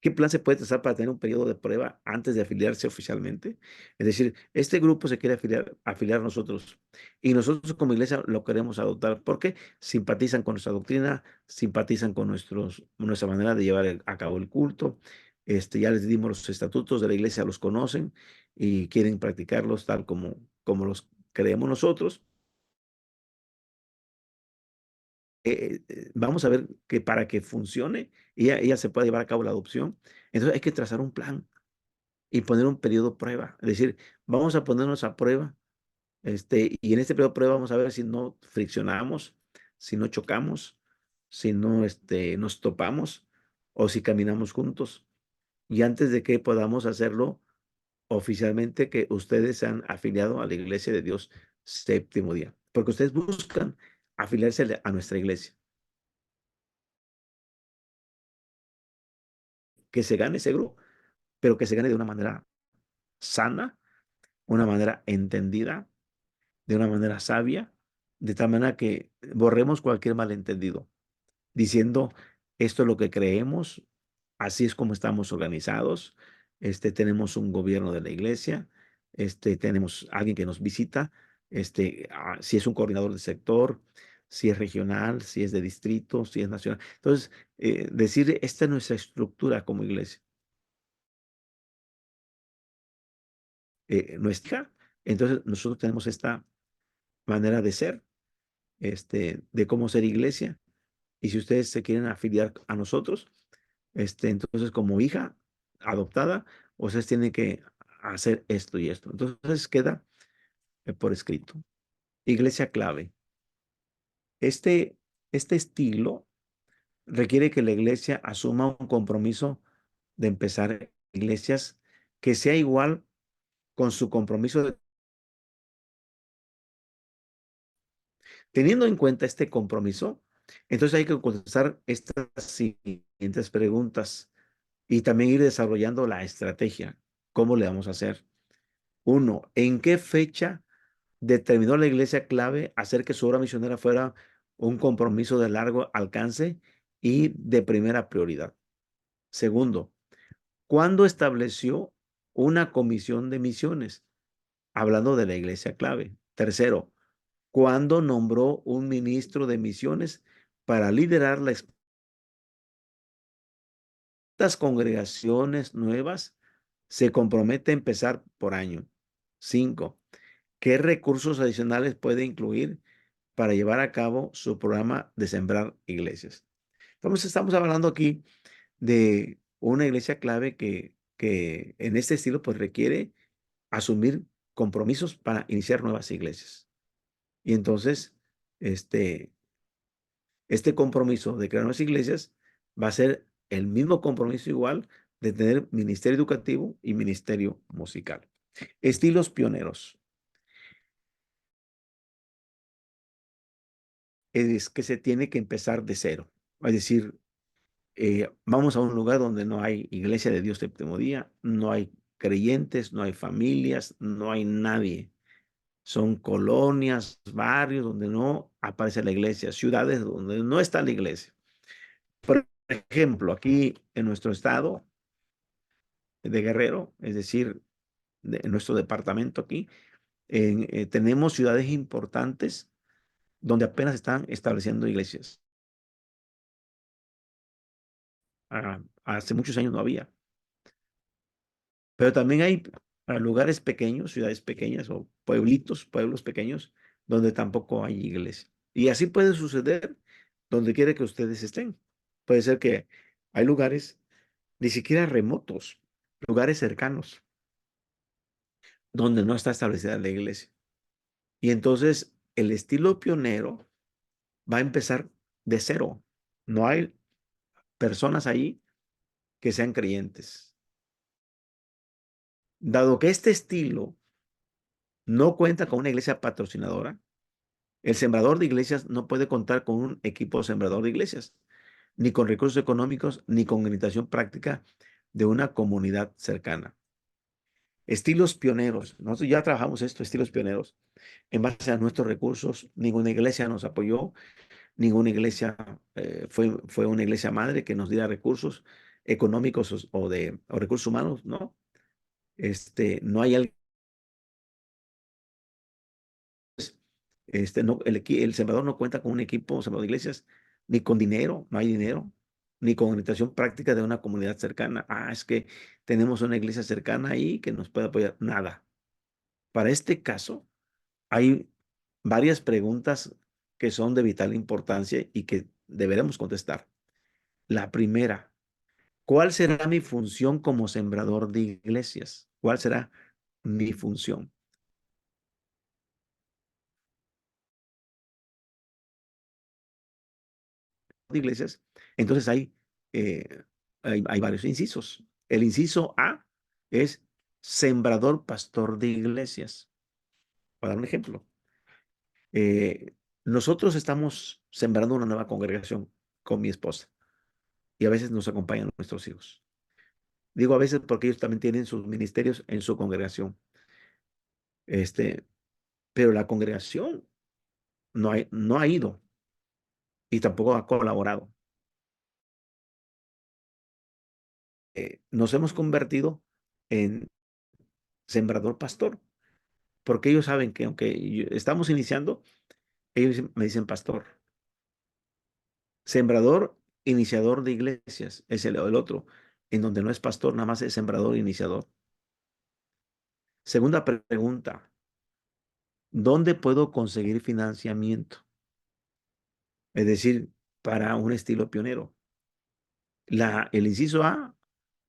¿Qué plan se puede trazar para tener un periodo de prueba antes de afiliarse oficialmente? Es decir, este grupo se quiere afiliar a nosotros y nosotros como iglesia lo queremos adoptar porque simpatizan con nuestra doctrina, simpatizan con nuestra manera de llevar a cabo el culto. Ya les dimos los estatutos de la iglesia, los conocen y quieren practicarlos tal como los creemos nosotros. Vamos a ver que para que funcione y ella se pueda llevar a cabo la adopción, entonces hay que trazar un plan y poner un periodo prueba. Es decir, vamos a ponernos a prueba, y en este periodo de prueba vamos a ver si no friccionamos, si no chocamos, si no nos topamos o si caminamos juntos. Y antes de que podamos hacerlo oficialmente, que ustedes se han afiliado a la Iglesia de Dios Séptimo Día, porque ustedes buscan afiliarse a nuestra iglesia, que se gane ese grupo, pero que se gane de una manera sana, una manera entendida, de una manera sabia, de tal manera que borremos cualquier malentendido, diciendo esto es lo que creemos, así es como estamos organizados, tenemos un gobierno de la iglesia, tenemos alguien que nos visita, si es un coordinador del sector, si es regional, si es de distrito, si es nacional. Entonces, decir, esta es nuestra estructura como iglesia, nuestra. Entonces, nosotros tenemos esta manera de ser, de cómo ser iglesia. Y si ustedes se quieren afiliar a nosotros, entonces como hija adoptada, ustedes tienen que hacer esto y esto. Entonces queda por escrito. Iglesia clave. Este, este estilo requiere que la iglesia asuma un compromiso de empezar iglesias que sea igual con su compromiso. Teniendo en cuenta este compromiso, entonces hay que contestar estas siguientes preguntas y también ir desarrollando la estrategia. ¿Cómo le vamos a hacer? Uno, ¿en qué fecha determinó la iglesia clave hacer que su obra misionera fuera un compromiso de largo alcance y de primera prioridad? Segundo, ¿cuándo estableció una comisión de misiones? Hablando de la iglesia clave. Tercero, ¿cuándo nombró un ministro de misiones para liderar estas congregaciones nuevas? Se compromete a empezar por año. Cinco, ¿qué recursos adicionales puede incluir para llevar a cabo su programa de sembrar iglesias? Entonces, estamos hablando aquí de una iglesia clave que en este estilo pues requiere asumir compromisos para iniciar nuevas iglesias. Y entonces, este, este compromiso de crear nuevas iglesias va a ser el mismo compromiso igual de tener ministerio educativo y ministerio musical. Estilos pioneros. Es que se tiene que empezar de cero. Es decir, vamos a un lugar donde no hay iglesia de Dios séptimo día, no hay creyentes, no hay familias, no hay nadie. Son colonias, barrios donde no aparece la iglesia, ciudades donde no está la iglesia. Por ejemplo, aquí en nuestro estado de Guerrero, es decir, en nuestro departamento aquí, tenemos ciudades importantes donde apenas están estableciendo iglesias. Hace muchos años no había. Pero también hay lugares pequeños, ciudades pequeñas o pueblitos, pueblos pequeños, donde tampoco hay iglesia. Y así puede suceder donde quiera que ustedes estén. Puede ser que hay lugares ni siquiera remotos, lugares cercanos, donde no está establecida la iglesia. Y entonces el estilo pionero va a empezar de cero. No hay personas ahí que sean creyentes. Dado que este estilo no cuenta con una iglesia patrocinadora, el sembrador de iglesias no puede contar con un equipo sembrador de iglesias, ni con recursos económicos, ni con orientación práctica de una comunidad cercana. Estilos pioneros. Nosotros ya trabajamos estos estilos pioneros en base a nuestros recursos. Ninguna iglesia nos apoyó, ninguna iglesia fue una iglesia madre que nos diera recursos económicos o recursos humanos, ¿no? No hay alguien. No, el sembrador no cuenta con un equipo sembrador de iglesias, ni con dinero, no hay dinero, ni con orientación práctica de una comunidad cercana. Es que tenemos una iglesia cercana ahí que nos puede apoyar. Nada. Para este caso, hay varias preguntas que son de vital importancia y que deberemos contestar. La primera, ¿cuál será mi función como sembrador de iglesias? ¿Cuál será mi función de iglesias? Entonces hay varios incisos. El inciso A es sembrador pastor de iglesias. Para dar un ejemplo, eh, nosotros estamos sembrando una nueva congregación con mi esposa y a veces nos acompañan nuestros hijos. Digo a veces porque ellos también tienen sus ministerios en su congregación. Este, pero la congregación no ha ido y tampoco ha colaborado. Nos hemos convertido en sembrador pastor, porque ellos saben que aunque estamos iniciando, ellos me dicen pastor. Sembrador, iniciador de iglesias, es el otro, en donde no es pastor, nada más es sembrador, iniciador. Segunda pregunta, ¿dónde puedo conseguir financiamiento? Es decir, para un estilo pionero. El inciso A,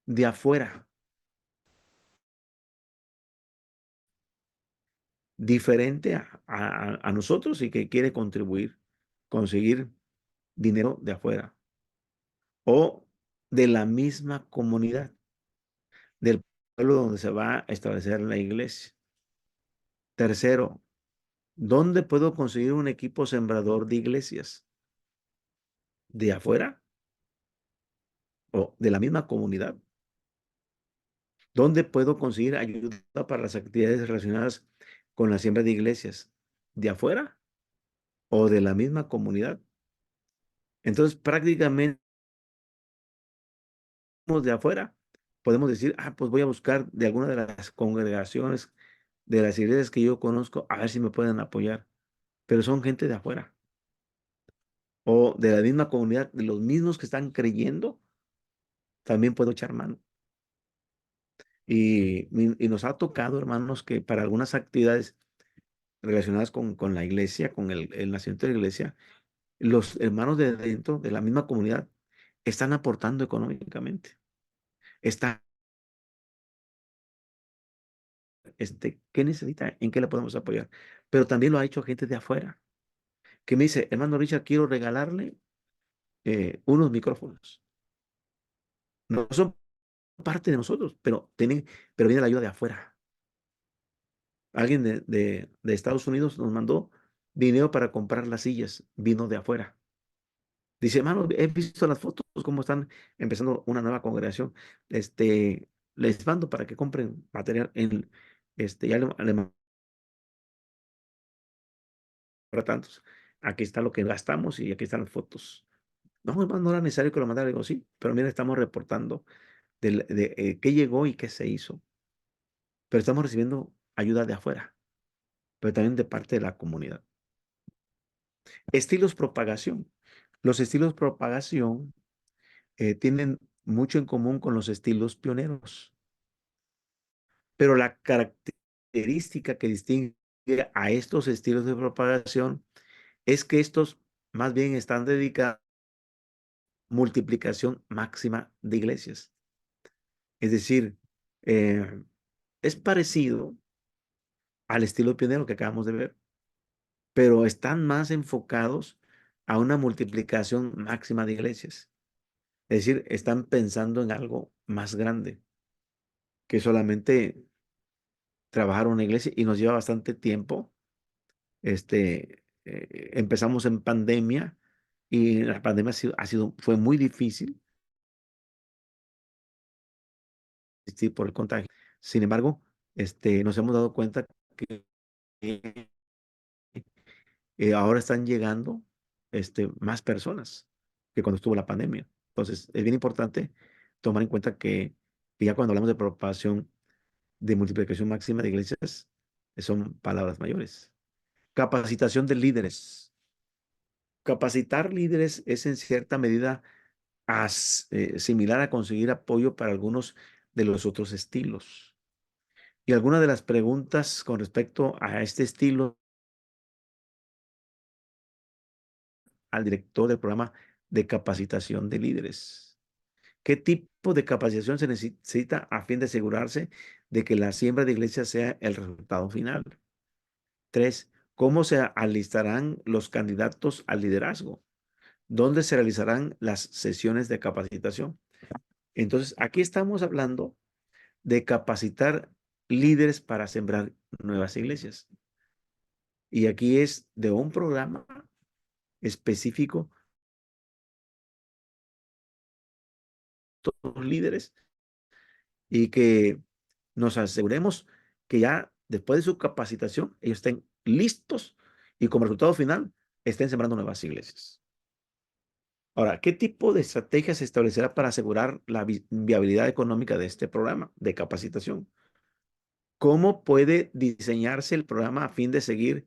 de afuera, diferente a nosotros y que quiere contribuir, conseguir dinero de afuera. O de la misma comunidad, del pueblo donde se va a establecer la iglesia. Tercero, ¿dónde puedo conseguir un equipo sembrador de iglesias? ¿De afuera o de la misma comunidad? ¿Dónde puedo conseguir ayuda para las actividades relacionadas con la siembra de iglesias? ¿De afuera o de la misma comunidad? Entonces, prácticamente de afuera, podemos decir, pues voy a buscar de alguna de las congregaciones, de las iglesias que yo conozco, a ver si me pueden apoyar. Pero son gente de afuera o de la misma comunidad, de los mismos que están creyendo, también puedo echar mano. Y nos ha tocado, hermanos, que para algunas actividades relacionadas con la iglesia, con el nacimiento de la iglesia, los hermanos de dentro de la misma comunidad están aportando económicamente. Está, ¿qué necesita? ¿En qué le podemos apoyar? Pero también lo ha hecho gente de afuera, que me dice, hermano Richard, quiero regalarle unos micrófonos. No son parte de nosotros, pero viene la ayuda de afuera. Alguien de Estados Unidos nos mandó dinero para comprar las sillas, vino de afuera. Dice, hermano, he visto las fotos, cómo están empezando una nueva congregación. Les mando para que compren material. Ya le mandé para tantos. Aquí está lo que gastamos y aquí están las fotos. No, hermano, no era necesario que lo mandara. Digo, sí, pero mira, estamos reportando qué llegó y qué se hizo. Pero estamos recibiendo ayuda de afuera, pero también de parte de la comunidad. Estilos propagación. Los estilos propagación tienen mucho en común con los estilos pioneros, pero la característica que distingue a estos estilos de propagación es que estos más bien están dedicados a multiplicación máxima de iglesias. Es decir, eh, es parecido al estilo pionero que acabamos de ver, pero están más enfocados a una multiplicación máxima de iglesias. Es decir, están pensando en algo más grande que solamente trabajar una iglesia y nos lleva bastante tiempo. Empezamos en pandemia y la pandemia fue muy difícil sí, por el contagio. Sin embargo, nos hemos dado cuenta que ahora están llegando más personas que cuando estuvo la pandemia. Entonces, es bien importante tomar en cuenta que ya cuando hablamos de propagación de multiplicación máxima de iglesias, son palabras mayores. Capacitación de líderes. Capacitar líderes es en cierta medida similar a conseguir apoyo para algunos de los otros estilos. Y algunas de las preguntas con respecto a este estilo al director del programa de capacitación de líderes. ¿Qué tipo de capacitación se necesita a fin de asegurarse de que la siembra de iglesia sea el resultado final? 3. ¿Cómo se alistarán los candidatos al liderazgo? ¿Dónde se realizarán las sesiones de capacitación? Entonces, aquí estamos hablando de capacitar líderes para sembrar nuevas iglesias. Y aquí es de un programa específico, todos los líderes, y que nos aseguremos que ya después de su capacitación, ellos estén listos y como resultado final estén sembrando nuevas iglesias. Ahora, ¿qué tipo de estrategia se establecerá para asegurar la viabilidad económica de este programa de capacitación? ¿Cómo puede diseñarse el programa a fin de seguir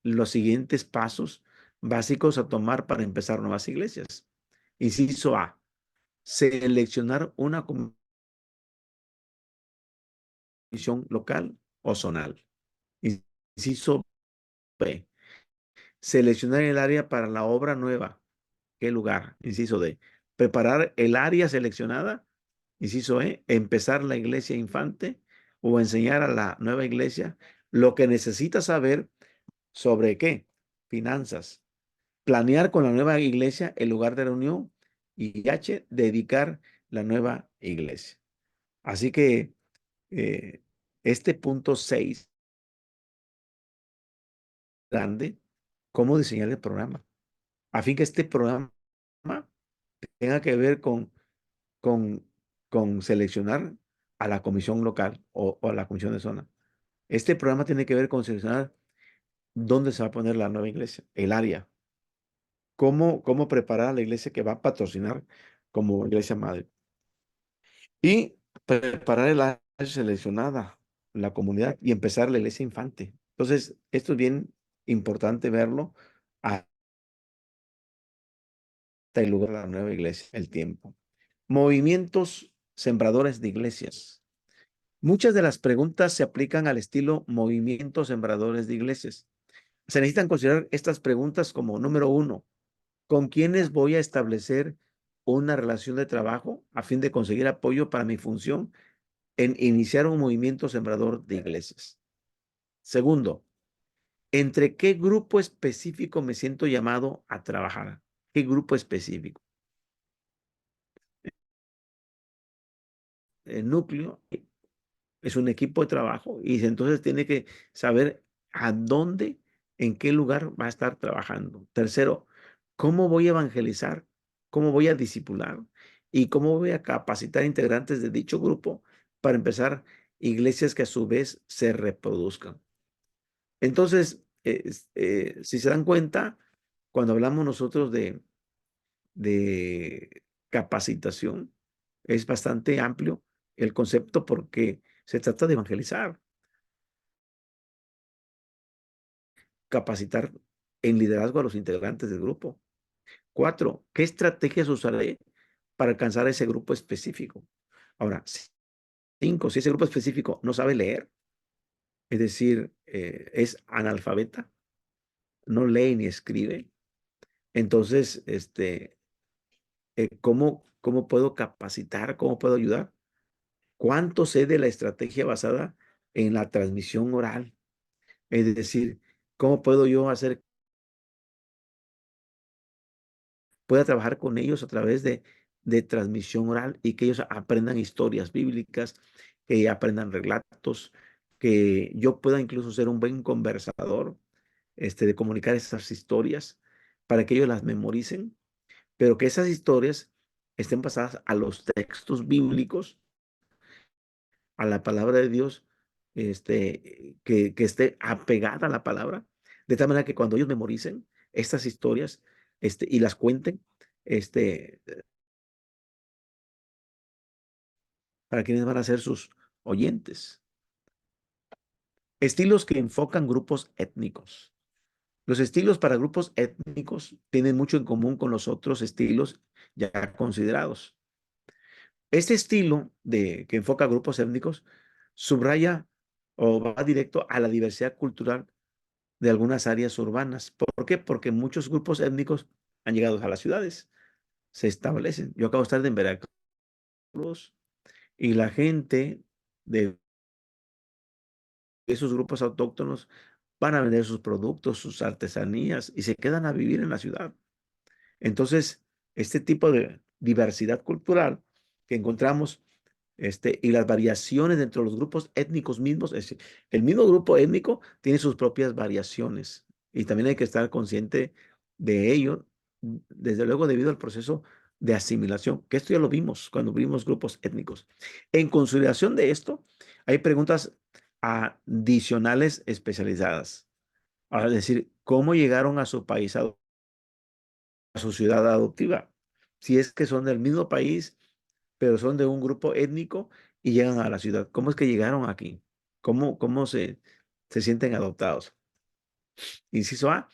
los siguientes pasos básicos a tomar para empezar nuevas iglesias? Inciso A, seleccionar una comisión local o zonal. Inciso B, seleccionar el área para la obra nueva. ¿Qué lugar? Inciso D, preparar el área seleccionada. Inciso E, empezar la iglesia infante o enseñar a la nueva iglesia lo que necesita saber sobre qué, finanzas, planear con la nueva iglesia el lugar de reunión y H, dedicar la nueva iglesia. Así que eh, este punto 6 grande, cómo diseñar el programa, a fin que este programa tenga que ver con, con seleccionar a la comisión local o a la comisión de zona. Este programa tiene que ver con seleccionar dónde se va a poner la nueva iglesia, el área, cómo preparar a la iglesia que va a patrocinar como iglesia madre. Y preparar el área seleccionada, la comunidad, y empezar la iglesia infante. Entonces, esto es bien importante verlo hasta el lugar de la nueva iglesia, el tiempo. Movimientos sembradores de iglesias. Muchas de las preguntas se aplican al estilo movimientos sembradores de iglesias. Se necesitan considerar estas preguntas como número uno, ¿con quiénes voy a establecer una relación de trabajo a fin de conseguir apoyo para mi función en iniciar un movimiento sembrador de iglesias? Segundo, ¿entre qué grupo específico me siento llamado a trabajar? ¿Qué grupo específico? El núcleo es un equipo de trabajo y entonces tiene que saber a dónde, en qué lugar va a estar trabajando. Tercero, ¿cómo voy a evangelizar? ¿Cómo voy a discipular? ¿Y cómo voy a capacitar integrantes de dicho grupo para empezar iglesias que a su vez se reproduzcan? Entonces, si se dan cuenta, cuando hablamos nosotros de capacitación, es bastante amplio el concepto porque se trata de evangelizar, capacitar en liderazgo a los integrantes del grupo. Cuatro, ¿qué estrategias usaré para alcanzar a ese grupo específico? Ahora, cinco, si ese grupo específico no sabe leer, es decir, es analfabeta, no lee ni escribe, entonces, ¿cómo puedo capacitar? ¿Cómo puedo ayudar? ¿Cuánto sé de la estrategia basada en la transmisión oral? Es decir, ¿cómo puedo yo hacer, pueda trabajar con ellos a través de transmisión oral y que ellos aprendan historias bíblicas, que aprendan relatos, que yo pueda incluso ser un buen conversador, de comunicar esas historias para que ellos las memoricen, pero que esas historias estén basadas a los textos bíblicos, a la palabra de Dios, que esté apegada a la palabra, de tal manera que cuando ellos memoricen estas historias, y las cuenten, este, para quienes van a ser sus oyentes. Estilos que enfocan grupos étnicos. Los estilos para grupos étnicos tienen mucho en común con los otros estilos ya considerados. Este estilo que enfoca grupos étnicos subraya o va directo a la diversidad cultural de algunas áreas urbanas. ¿Por qué? Porque muchos grupos étnicos han llegado a las ciudades, se establecen. Yo acabo de estar en Veracruz y la gente de esos grupos autóctonos van a vender sus productos, sus artesanías y se quedan a vivir en la ciudad. Entonces, este tipo de diversidad cultural que encontramos, y las variaciones dentro de los grupos étnicos mismos, es decir, el mismo grupo étnico tiene sus propias variaciones y también hay que estar consciente de ello, desde luego debido al proceso de asimilación, que esto ya lo vimos cuando vimos grupos étnicos. En consideración de esto, hay preguntas adicionales especializadas. Ahora, es decir, ¿cómo llegaron a su país, a su ciudad adoptiva? Si es que son del mismo país, pero son de un grupo étnico y llegan a la ciudad. ¿Cómo es que llegaron aquí? ¿Cómo se sienten adoptados? Inciso A,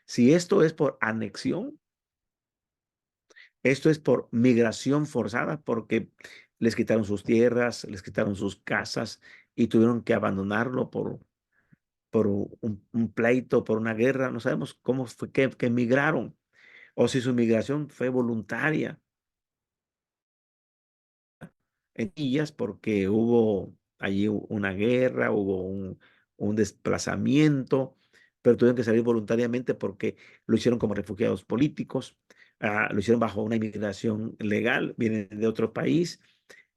si esto es por anexión, Esto es por migración forzada, porque les quitaron sus tierras, les quitaron sus casas y tuvieron que abandonarlo por un pleito, por una guerra. No sabemos cómo fue que migraron o si su migración fue voluntaria en ellas porque hubo allí una guerra, hubo un desplazamiento, pero tuvieron que salir voluntariamente porque lo hicieron como refugiados políticos, lo hicieron bajo una inmigración legal, vienen de otro país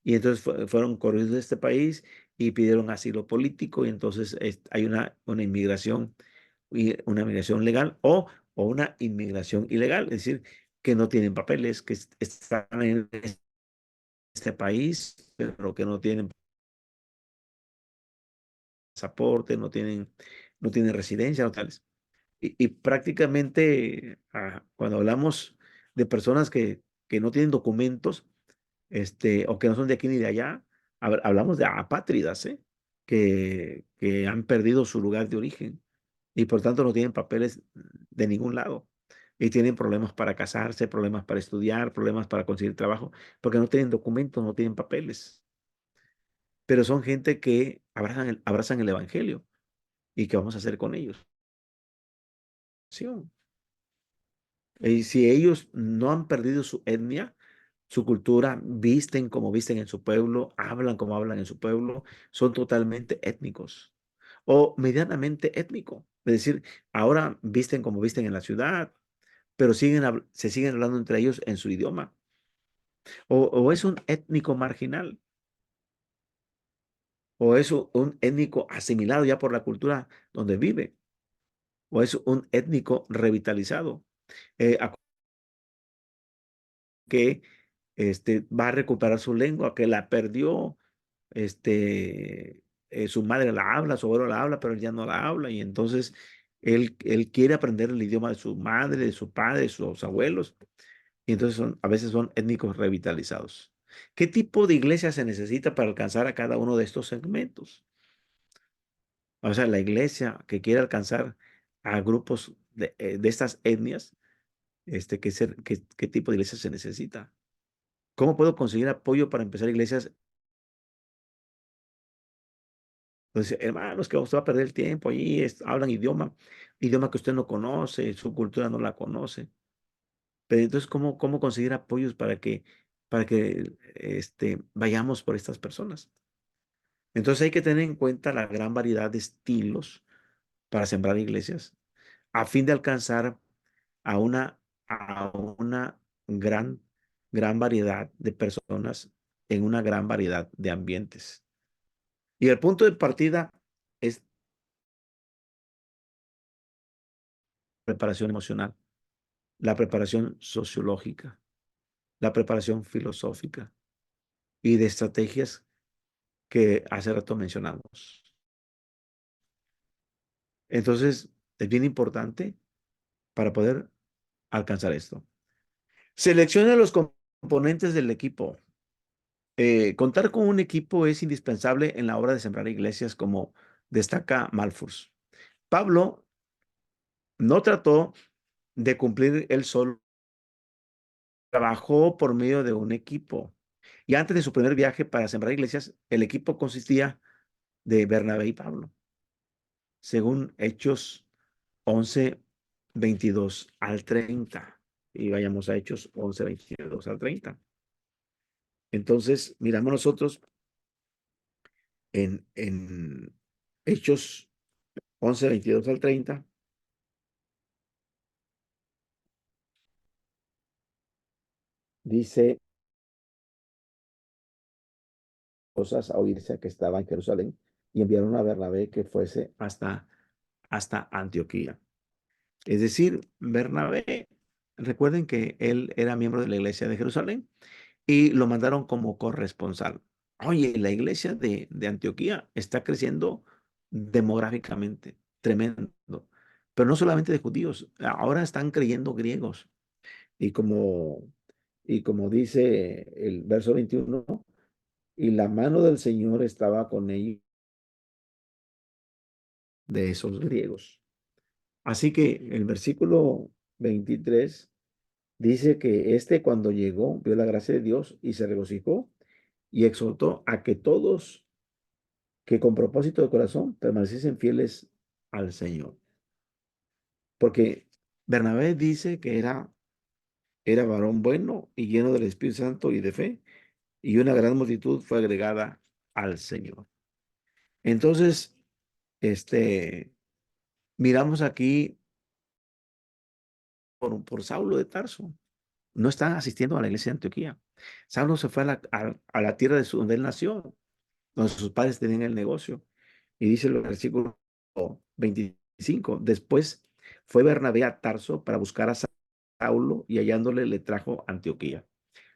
y entonces fueron corridos de este país y pidieron asilo político y entonces hay una inmigración, y una inmigración legal o una inmigración ilegal, es decir, que no tienen papeles, que están en este país, pero que no tienen pasaporte, no tienen residencia o tales. Y prácticamente cuando hablamos de personas que no tienen documentos, o que no son de aquí ni de allá, hablamos de apátridas, ¿eh? Que han perdido su lugar de origen y por tanto no tienen papeles de ningún lado. Y tienen problemas para casarse, problemas para estudiar, problemas para conseguir trabajo, porque no tienen documentos, no tienen papeles. Pero son gente que abrazan el evangelio. ¿Y qué vamos a hacer con ellos? Sí. Y si ellos no han perdido su etnia, su cultura, visten como visten en su pueblo, hablan como hablan en su pueblo, son totalmente étnicos o medianamente étnico. Es decir, ahora visten como visten en la ciudad, pero se siguen hablando entre ellos en su idioma. O es un étnico marginal, o es un étnico asimilado ya por la cultura donde vive, o es un étnico revitalizado. Que va a recuperar su lengua, que la perdió, su madre la habla, su abuelo la habla, pero él ya no la habla, y entonces él quiere aprender el idioma de su madre, de su padre, de sus abuelos, y entonces a veces son étnicos revitalizados. ¿Qué tipo de iglesia se necesita para alcanzar a cada uno de estos segmentos? O sea, la iglesia que quiere alcanzar a grupos de estas etnias, ¿qué tipo de iglesia se necesita? ¿Cómo puedo conseguir apoyo para empezar iglesias? Entonces, hermanos, que usted va a perder el tiempo allí, hablan idioma que usted no conoce, su cultura no la conoce. Pero entonces, ¿cómo conseguir apoyos para que vayamos por estas personas? Entonces hay que tener en cuenta la gran variedad de estilos para sembrar iglesias, a fin de alcanzar a una gran, gran variedad de personas en una gran variedad de ambientes. Y el punto de partida es preparación emocional, la preparación sociológica, la preparación filosófica y de estrategias que hace rato mencionamos. Entonces, es bien importante para poder alcanzar esto. Selecciona los componentes del equipo. Contar con un equipo es indispensable en la obra de sembrar iglesias, como destaca Malthus. Pablo no trató de cumplir él solo, trabajó por medio de un equipo. Y antes de su primer viaje para sembrar iglesias, el equipo consistía de Bernabé y Pablo, según Hechos 11:22 al 30. Y vayamos a Hechos 11:22 al 30. Entonces, miramos nosotros en Hechos 11:22 al 30. Dice cosas a oírse que estaba en Jerusalén y enviaron a Bernabé que fuese hasta Antioquía. Es decir, Bernabé, recuerden que él era miembro de la iglesia de Jerusalén y lo mandaron como corresponsal. Oye, la iglesia de Antioquía está creciendo demográficamente, tremendo. Pero no solamente de judíos, ahora están creyendo griegos. Y como, y como dice el verso 21, y la mano del Señor estaba con ellos, de esos griegos. Así que el versículo 23 Dice que este cuando llegó vio la gracia de Dios y se regocijó y exhortó a que todos que con propósito de corazón permaneciesen fieles al Señor. Porque Bernabé dice que era varón bueno y lleno del Espíritu Santo y de fe, y una gran multitud fue agregada al Señor. Entonces, este, miramos aquí por Saulo de Tarso. No está asistiendo a la iglesia de Antioquía. Saulo se fue a la tierra donde él nació, donde sus padres tenían el negocio. Y dice el versículo 25, después fue Bernabé a Tarso para buscar a Saulo y hallándole le trajo a Antioquía.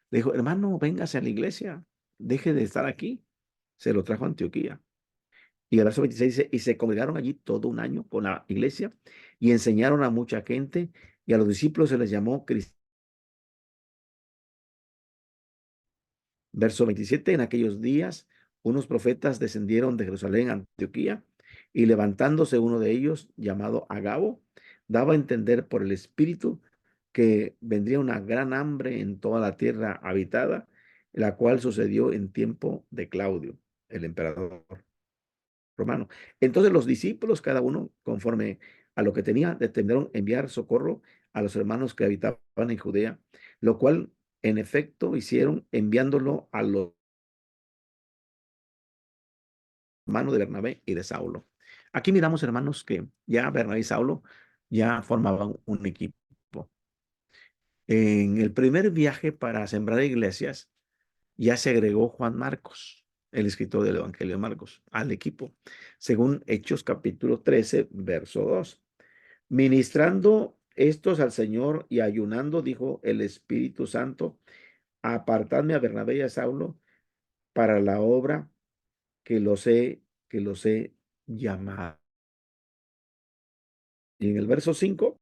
Le dijo, hermano, véngase a la iglesia, deje de estar aquí. Se lo trajo a Antioquía. Y el verso 26 dice, y se congregaron allí todo un año con la iglesia y enseñaron a mucha gente y a los discípulos se les llamó cristianos. Verso 27, en aquellos días unos profetas descendieron de Jerusalén a Antioquía y levantándose uno de ellos, llamado Agabo, daba a entender por el Espíritu que vendría una gran hambre en toda la tierra habitada, la cual sucedió en tiempo de Claudio, el emperador romano. Entonces los discípulos, cada uno conforme a lo que tenía, determinaron enviar socorro a los hermanos que habitaban en Judea, lo cual en efecto hicieron enviándolo a los hermanos de Bernabé y de Saulo. Aquí miramos, hermanos, que ya Bernabé y Saulo ya formaban un equipo. En el primer viaje para sembrar iglesias, ya se agregó Juan Marcos, el escritor del Evangelio de Marcos, al equipo, según Hechos capítulo 13, verso 2. Ministrando estos al Señor y ayunando, dijo el Espíritu Santo, apartadme a Bernabé y a Saulo para la obra que los he llamado. Y en el verso 5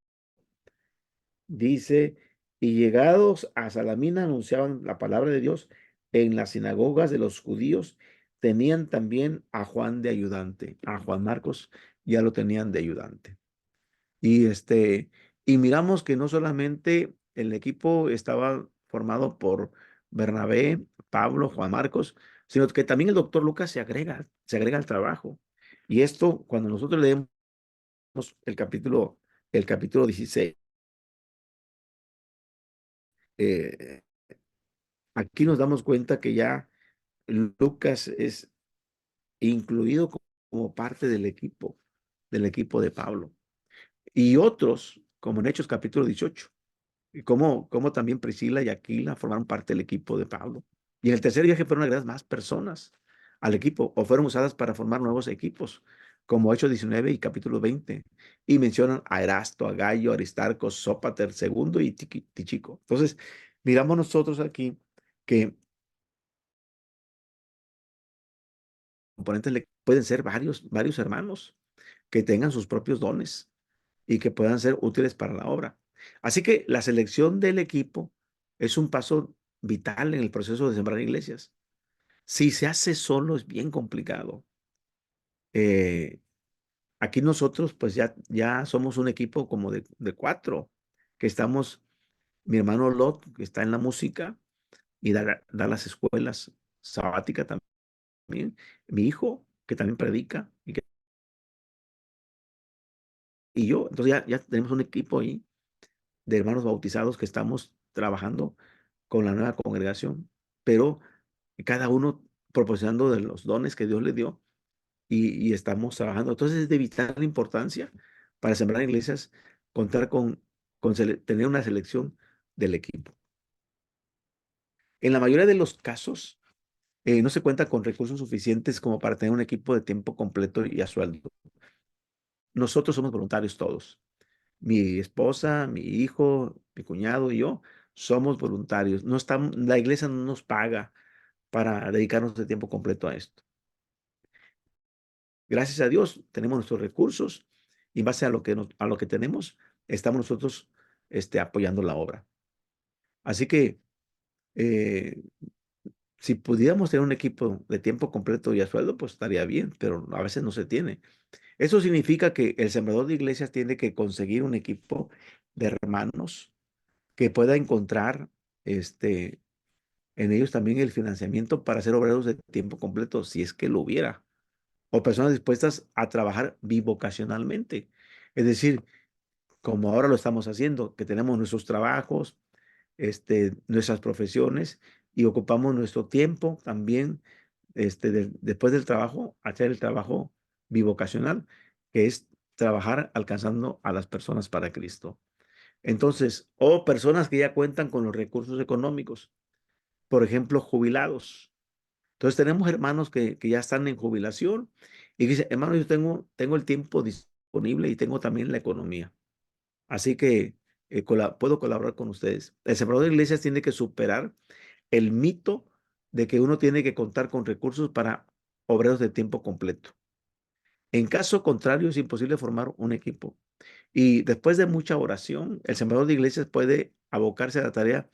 dice, y llegados a Salamina anunciaban la palabra de Dios en las sinagogas de los judíos, tenían también a Juan de ayudante, a Juan Marcos ya lo tenían de ayudante. Y miramos que no solamente el equipo estaba formado por Bernabé, Pablo, Juan Marcos, sino que también el doctor Lucas se agrega al trabajo. Y esto, cuando nosotros leemos el capítulo 16, eh, aquí nos damos cuenta que ya Lucas es incluido como parte del equipo de Pablo. Y otros, como en Hechos capítulo 18. Y como también Priscila y Aquila formaron parte del equipo de Pablo. Y en el tercer viaje fueron agregadas más personas al equipo o fueron usadas para formar nuevos equipos, como Hechos 19 y capítulo 20. Y mencionan a Erasto, a Gallo, Aristarco, Sópater segundo y Tichico. Entonces, miramos nosotros aquí que componentes pueden ser varios hermanos que tengan sus propios dones y que puedan ser útiles para la obra. Así que la selección del equipo es un paso vital en el proceso de sembrar iglesias. Si se hace solo es bien complicado. Eh, Aquí nosotros pues ya somos un equipo como de cuatro, que estamos, mi hermano Lot, que está en la música y da las escuelas sabáticas también, mi hijo, que también predica, y yo, entonces ya tenemos un equipo ahí de hermanos bautizados que estamos trabajando con la nueva congregación, pero cada uno proporcionando de los dones que Dios le dio y estamos trabajando. Entonces es de vital importancia para sembrar iglesias contar tener una selección del equipo. En la mayoría de los casos, no se cuenta con recursos suficientes como para tener un equipo de tiempo completo y a sueldo. Nosotros somos voluntarios todos. Mi esposa, mi hijo, mi cuñado y yo somos voluntarios. La iglesia no nos paga para dedicarnos de tiempo completo a esto. Gracias a Dios tenemos nuestros recursos y en base a lo que tenemos, estamos nosotros apoyando la obra. Así que eh, si pudiéramos tener un equipo de tiempo completo y a sueldo, pues estaría bien, pero a veces no se tiene. Eso significa que el sembrador de iglesias tiene que conseguir un equipo de hermanos que pueda encontrar en ellos también el financiamiento para ser obreros de tiempo completo, si es que lo hubiera, o personas dispuestas a trabajar bivocacionalmente. Es decir, como ahora lo estamos haciendo, que tenemos nuestros trabajos, nuestras profesiones y ocupamos nuestro tiempo también, después del trabajo, hacer el trabajo bivocacional, que es trabajar alcanzando a las personas para Cristo. Entonces, o personas que ya cuentan con los recursos económicos, por ejemplo, jubilados. Entonces, tenemos hermanos que ya están en jubilación y dicen, hermano, yo tengo el tiempo disponible y tengo también la economía. Así que puedo colaborar con ustedes. El sembrador de iglesias tiene que superar el mito de que uno tiene que contar con recursos para obreros de tiempo completo. En caso contrario, es imposible formar un equipo. Y después de mucha oración, el sembrador de iglesias puede abocarse a la tarea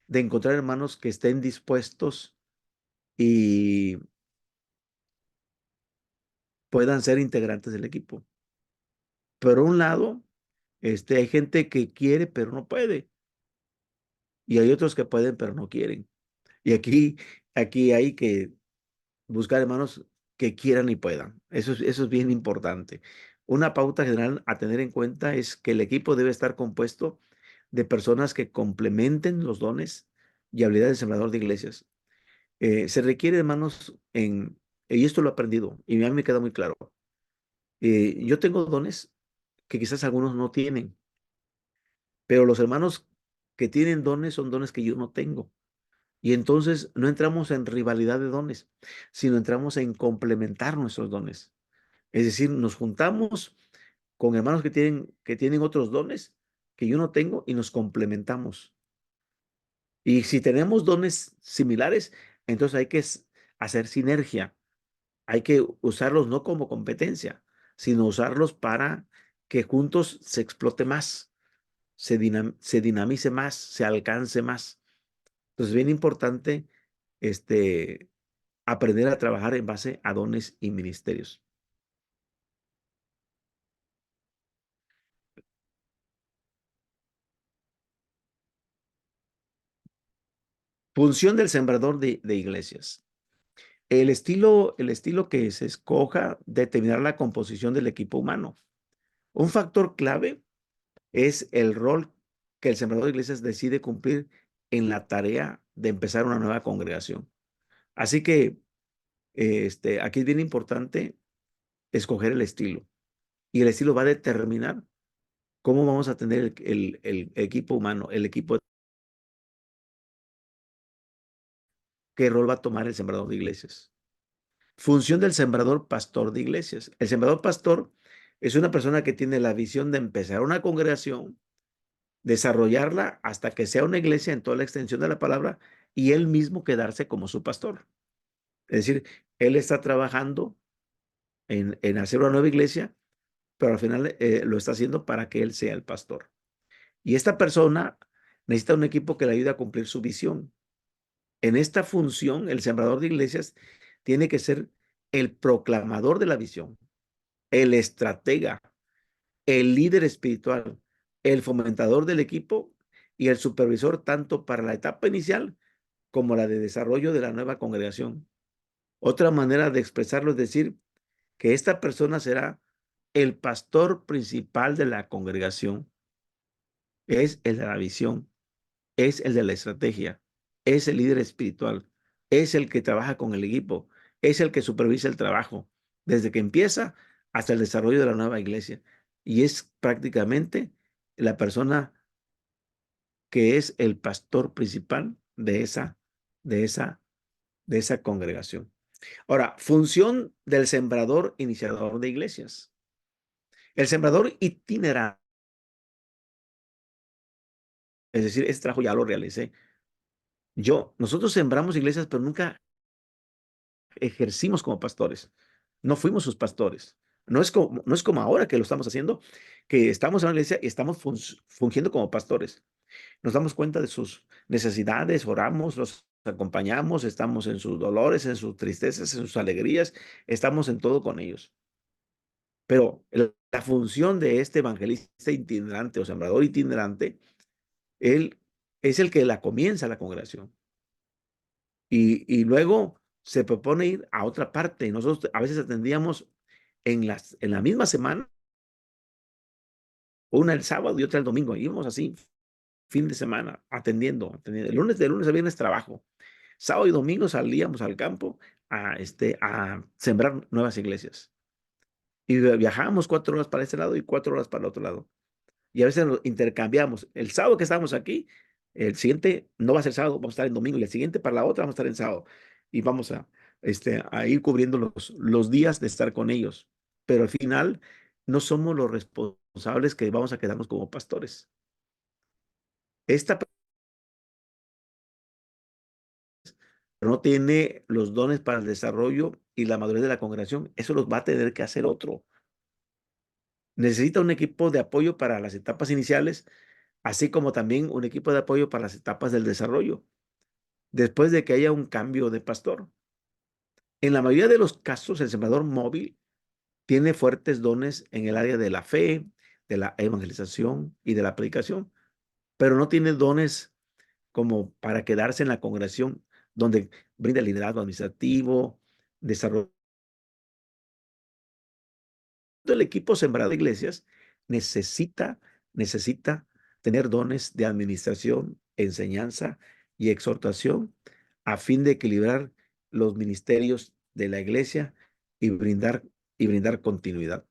de encontrar hermanos que estén dispuestos y puedan ser integrantes del equipo. Por un lado, hay gente que quiere pero no puede, y hay otros que pueden pero no quieren. Y aquí hay que buscar hermanos que quieran y puedan. Eso es bien importante. Una pauta general a tener en cuenta es que el equipo debe estar compuesto de personas que complementen los dones y habilidades del sembrador de iglesias. Se requiere, hermanos, y esto lo he aprendido y a mí me queda muy claro. Yo tengo dones que quizás algunos no tienen, pero los hermanos que tienen dones son dones que yo no tengo. Y entonces no entramos en rivalidad de dones, sino entramos en complementar nuestros dones. Es decir, nos juntamos con hermanos que tienen otros dones que yo no tengo y nos complementamos. Y si tenemos dones similares, entonces hay que hacer sinergia. Hay que usarlos no como competencia, sino usarlos para que juntos se explote más, se dinamice más, se alcance más. Entonces, bien importante, aprender a trabajar en base a dones y ministerios. Función del sembrador de iglesias. El estilo que se escoja determinará la composición del equipo humano. Un factor clave es el rol que el sembrador de iglesias decide cumplir en la tarea de empezar una nueva congregación. Así que aquí es bien importante escoger el estilo. Y el estilo va a determinar cómo vamos a tener el equipo humano, el equipo, qué rol va a tomar el sembrador de iglesias. Función del sembrador pastor de iglesias. El sembrador pastor es una persona que tiene la visión de empezar una congregación, desarrollarla hasta que sea una iglesia en toda la extensión de la palabra y él mismo quedarse como su pastor. Es decir, él está trabajando en hacer una nueva iglesia, pero al final lo está haciendo para que él sea el pastor. Y esta persona necesita un equipo que le ayude a cumplir su visión. En esta función, el sembrador de iglesias tiene que ser el proclamador de la visión, el estratega, el líder espiritual, el fomentador del equipo y el supervisor tanto para la etapa inicial como la de desarrollo de la nueva congregación. Otra manera de expresarlo es decir que esta persona será el pastor principal de la congregación, es el de la visión, es el de la estrategia, es el líder espiritual, es el que trabaja con el equipo, es el que supervisa el trabajo, desde que empieza hasta el desarrollo de la nueva iglesia. Y es prácticamente la persona que es el pastor principal de esa, de esa congregación. Ahora, función del sembrador iniciador de iglesias. El sembrador itinerante, es decir, ese trabajo ya lo realicé. Nosotros sembramos iglesias, pero nunca ejercimos como pastores. No fuimos sus pastores. No es como ahora que lo estamos haciendo, que estamos en la iglesia y estamos fungiendo como pastores. Nos damos cuenta de sus necesidades, oramos, los acompañamos, estamos en sus dolores, en sus tristezas, en sus alegrías, estamos en todo con ellos. Pero la función de este evangelista itinerante o sembrador itinerante, él es el que la comienza la congregación. Y luego se propone ir a otra parte. Y nosotros a veces atendíamos en la misma semana, una el sábado y otra el domingo. Íbamos así, fin de semana, atendiendo. De lunes a viernes trabajo. Sábado y domingo salíamos al campo a sembrar nuevas iglesias. Y viajábamos 4 horas para este lado y 4 horas para el otro lado. Y a veces nos intercambiamos. El sábado que estamos aquí, el siguiente no va a ser sábado, vamos a estar en domingo, y el siguiente para la otra vamos a estar en sábado. Y vamos a ir cubriendo los días de estar con ellos. Pero al final no somos los responsables que vamos a quedarnos como pastores. Esta persona no tiene los dones para el desarrollo y la madurez de la congregación. Eso los va a tener que hacer otro. Necesita un equipo de apoyo para las etapas iniciales, así como también un equipo de apoyo para las etapas del desarrollo, después de que haya un cambio de pastor. En la mayoría de los casos, el sembrador móvil tiene fuertes dones en el área de la fe, de la evangelización y de la predicación, pero no tiene dones como para quedarse en la congregación donde brinda liderazgo administrativo, desarrollo. El equipo sembrador de iglesias necesita, necesita tener dones de administración, enseñanza y exhortación a fin de equilibrar los ministerios de la iglesia y brindar continuidad.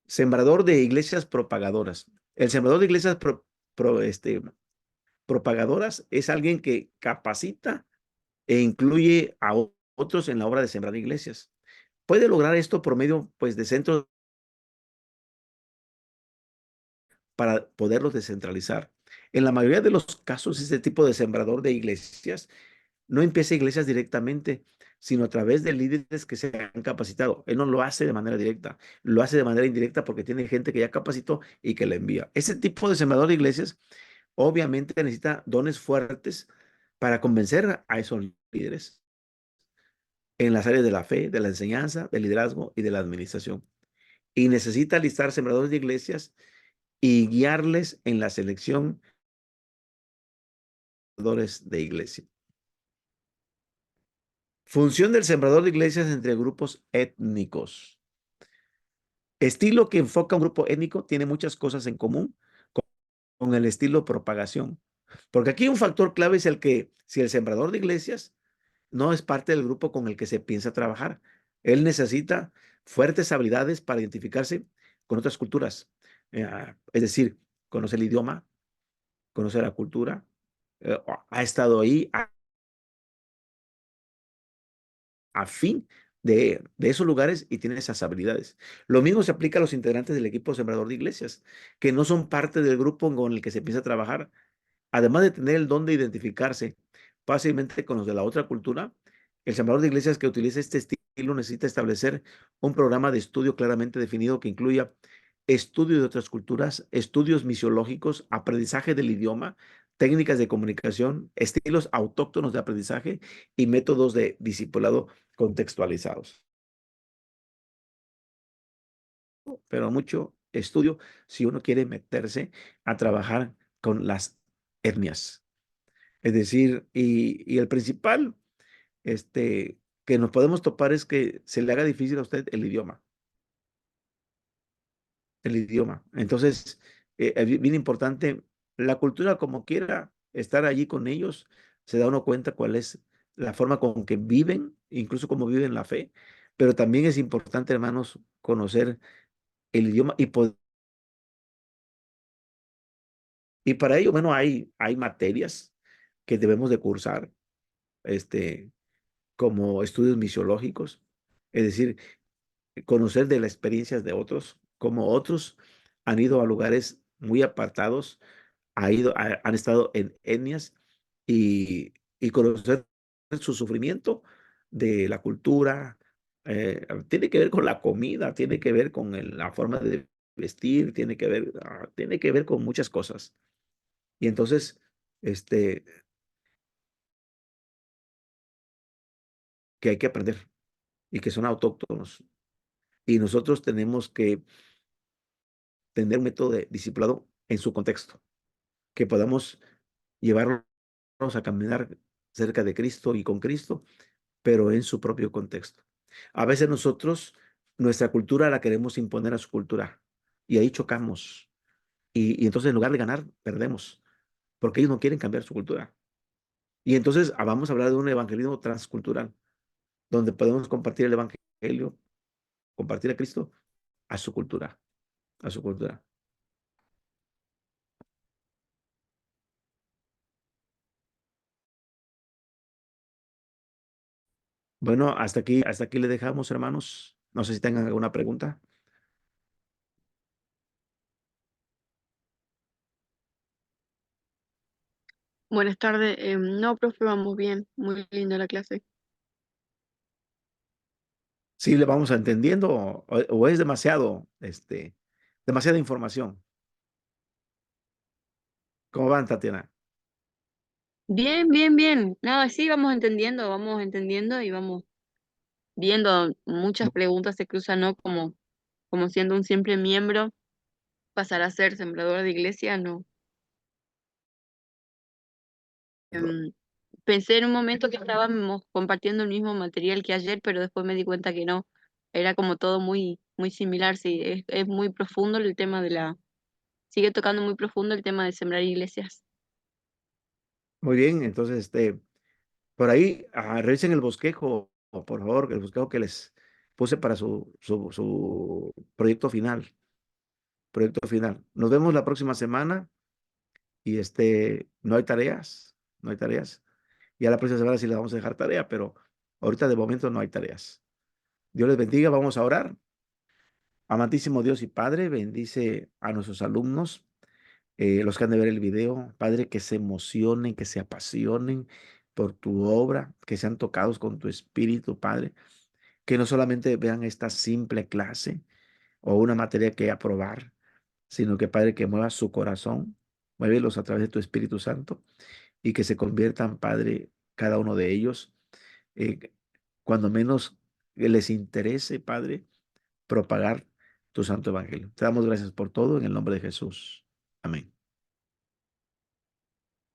Sembrador de iglesias propagadoras. El sembrador de iglesias propagadoras es alguien que capacita e incluye a otros en la obra de sembrar iglesias. Puede lograr esto por medio, pues, de centros para poderlos descentralizar. En la mayoría de los casos, este tipo de sembrador de iglesias no empieza iglesias directamente, sino a través de líderes que se han capacitado. Él no lo hace de manera directa, lo hace de manera indirecta porque tiene gente que ya capacitó y que le envía. Ese tipo de sembrador de iglesias obviamente necesita dones fuertes para convencer a esos líderes en las áreas de la fe, de la enseñanza, del liderazgo y de la administración. Y necesita listar sembradores de iglesias y guiarles en la selección de iglesia. Función del sembrador de iglesias entre grupos étnicos. Estilo que enfoca a un grupo étnico tiene muchas cosas en común con el estilo propagación. Porque aquí un factor clave es el que si el sembrador de iglesias no es parte del grupo con el que se piensa trabajar, él necesita fuertes habilidades para identificarse con otras culturas. Es decir, conoce el idioma, conoce la cultura, ha estado ahí, a fin de esos lugares y tienen esas habilidades. Lo mismo se aplica a los integrantes del equipo sembrador de iglesias, que no son parte del grupo con el que se empieza a trabajar. Además de tener el don de identificarse fácilmente con los de la otra cultura, el sembrador de iglesias que utiliza este estilo necesita establecer un programa de estudio claramente definido que incluya estudio de otras culturas, estudios misiológicos, aprendizaje del idioma, técnicas de comunicación, estilos autóctonos de aprendizaje y métodos de discipulado contextualizados. Pero mucho estudio si uno quiere meterse a trabajar con las etnias. Es decir, y el principal que nos podemos topar es que se le haga difícil a usted el idioma. El idioma. Entonces, es bien importante, la cultura como quiera estar allí con ellos, se da uno cuenta cuál es la forma con que viven, incluso cómo viven la fe, pero también es importante, hermanos, conocer el idioma y para ello, bueno, hay materias que debemos de cursar, este, como estudios misiológicos, es decir, conocer de las experiencias de otros, como otros han ido a lugares muy apartados, han estado en etnias y conocer su sufrimiento de la cultura, tiene que ver con la comida, tiene que ver con la forma de vestir, tiene que ver con muchas cosas. Y entonces, este, que hay que aprender y que son autóctonos. Y nosotros tenemos que tener un método de discipulado en su contexto, que podamos llevarlos a caminar cerca de Cristo y con Cristo, pero en su propio contexto. A veces nosotros, nuestra cultura la queremos imponer a su cultura y ahí chocamos. Y entonces en lugar de ganar, perdemos, porque ellos no quieren cambiar su cultura. Y entonces vamos a hablar de un evangelismo transcultural, donde podemos compartir el evangelio, compartir a Cristo a su cultura, a su cultura. Bueno, hasta aquí le dejamos, hermanos. No sé si tengan alguna pregunta. Buenas tardes. No, profe, vamos bien. Muy linda la clase. Si le vamos entendiendo o es demasiado, demasiada información. ¿Cómo van, Tatiana? Bien, bien, bien. No, sí, vamos entendiendo y vamos viendo muchas preguntas se cruzan, ¿no? Como siendo un simple miembro, pasar a ser sembrador de iglesia, no. Em, Pensé en un momento que estábamos compartiendo el mismo material que ayer, pero después me di cuenta que no. Era como todo muy, muy similar, sí. Es muy profundo el tema sigue tocando muy profundo el tema de sembrar iglesias. Muy bien, entonces, por ahí, revisen el bosquejo, por favor, el bosquejo que les puse para su proyecto final, proyecto final. Nos vemos la próxima semana y no hay tareas, no hay tareas. Ya la próxima semana sí les vamos a dejar tarea, pero ahorita de momento no hay tareas. Dios les bendiga, vamos a orar. Amantísimo Dios y Padre, bendice a nuestros alumnos, los que han de ver el video, Padre, que se emocionen, que se apasionen por tu obra, que sean tocados con tu espíritu, Padre, que no solamente vean esta simple clase o una materia que aprobar, sino que, Padre, que mueva su corazón, muévelos a través de tu Espíritu Santo y que se conviertan, Padre, cada uno de ellos, eh, cuando menos les interese, Padre, propagar tu santo evangelio. Te damos gracias por todo en el nombre de Jesús. Amén.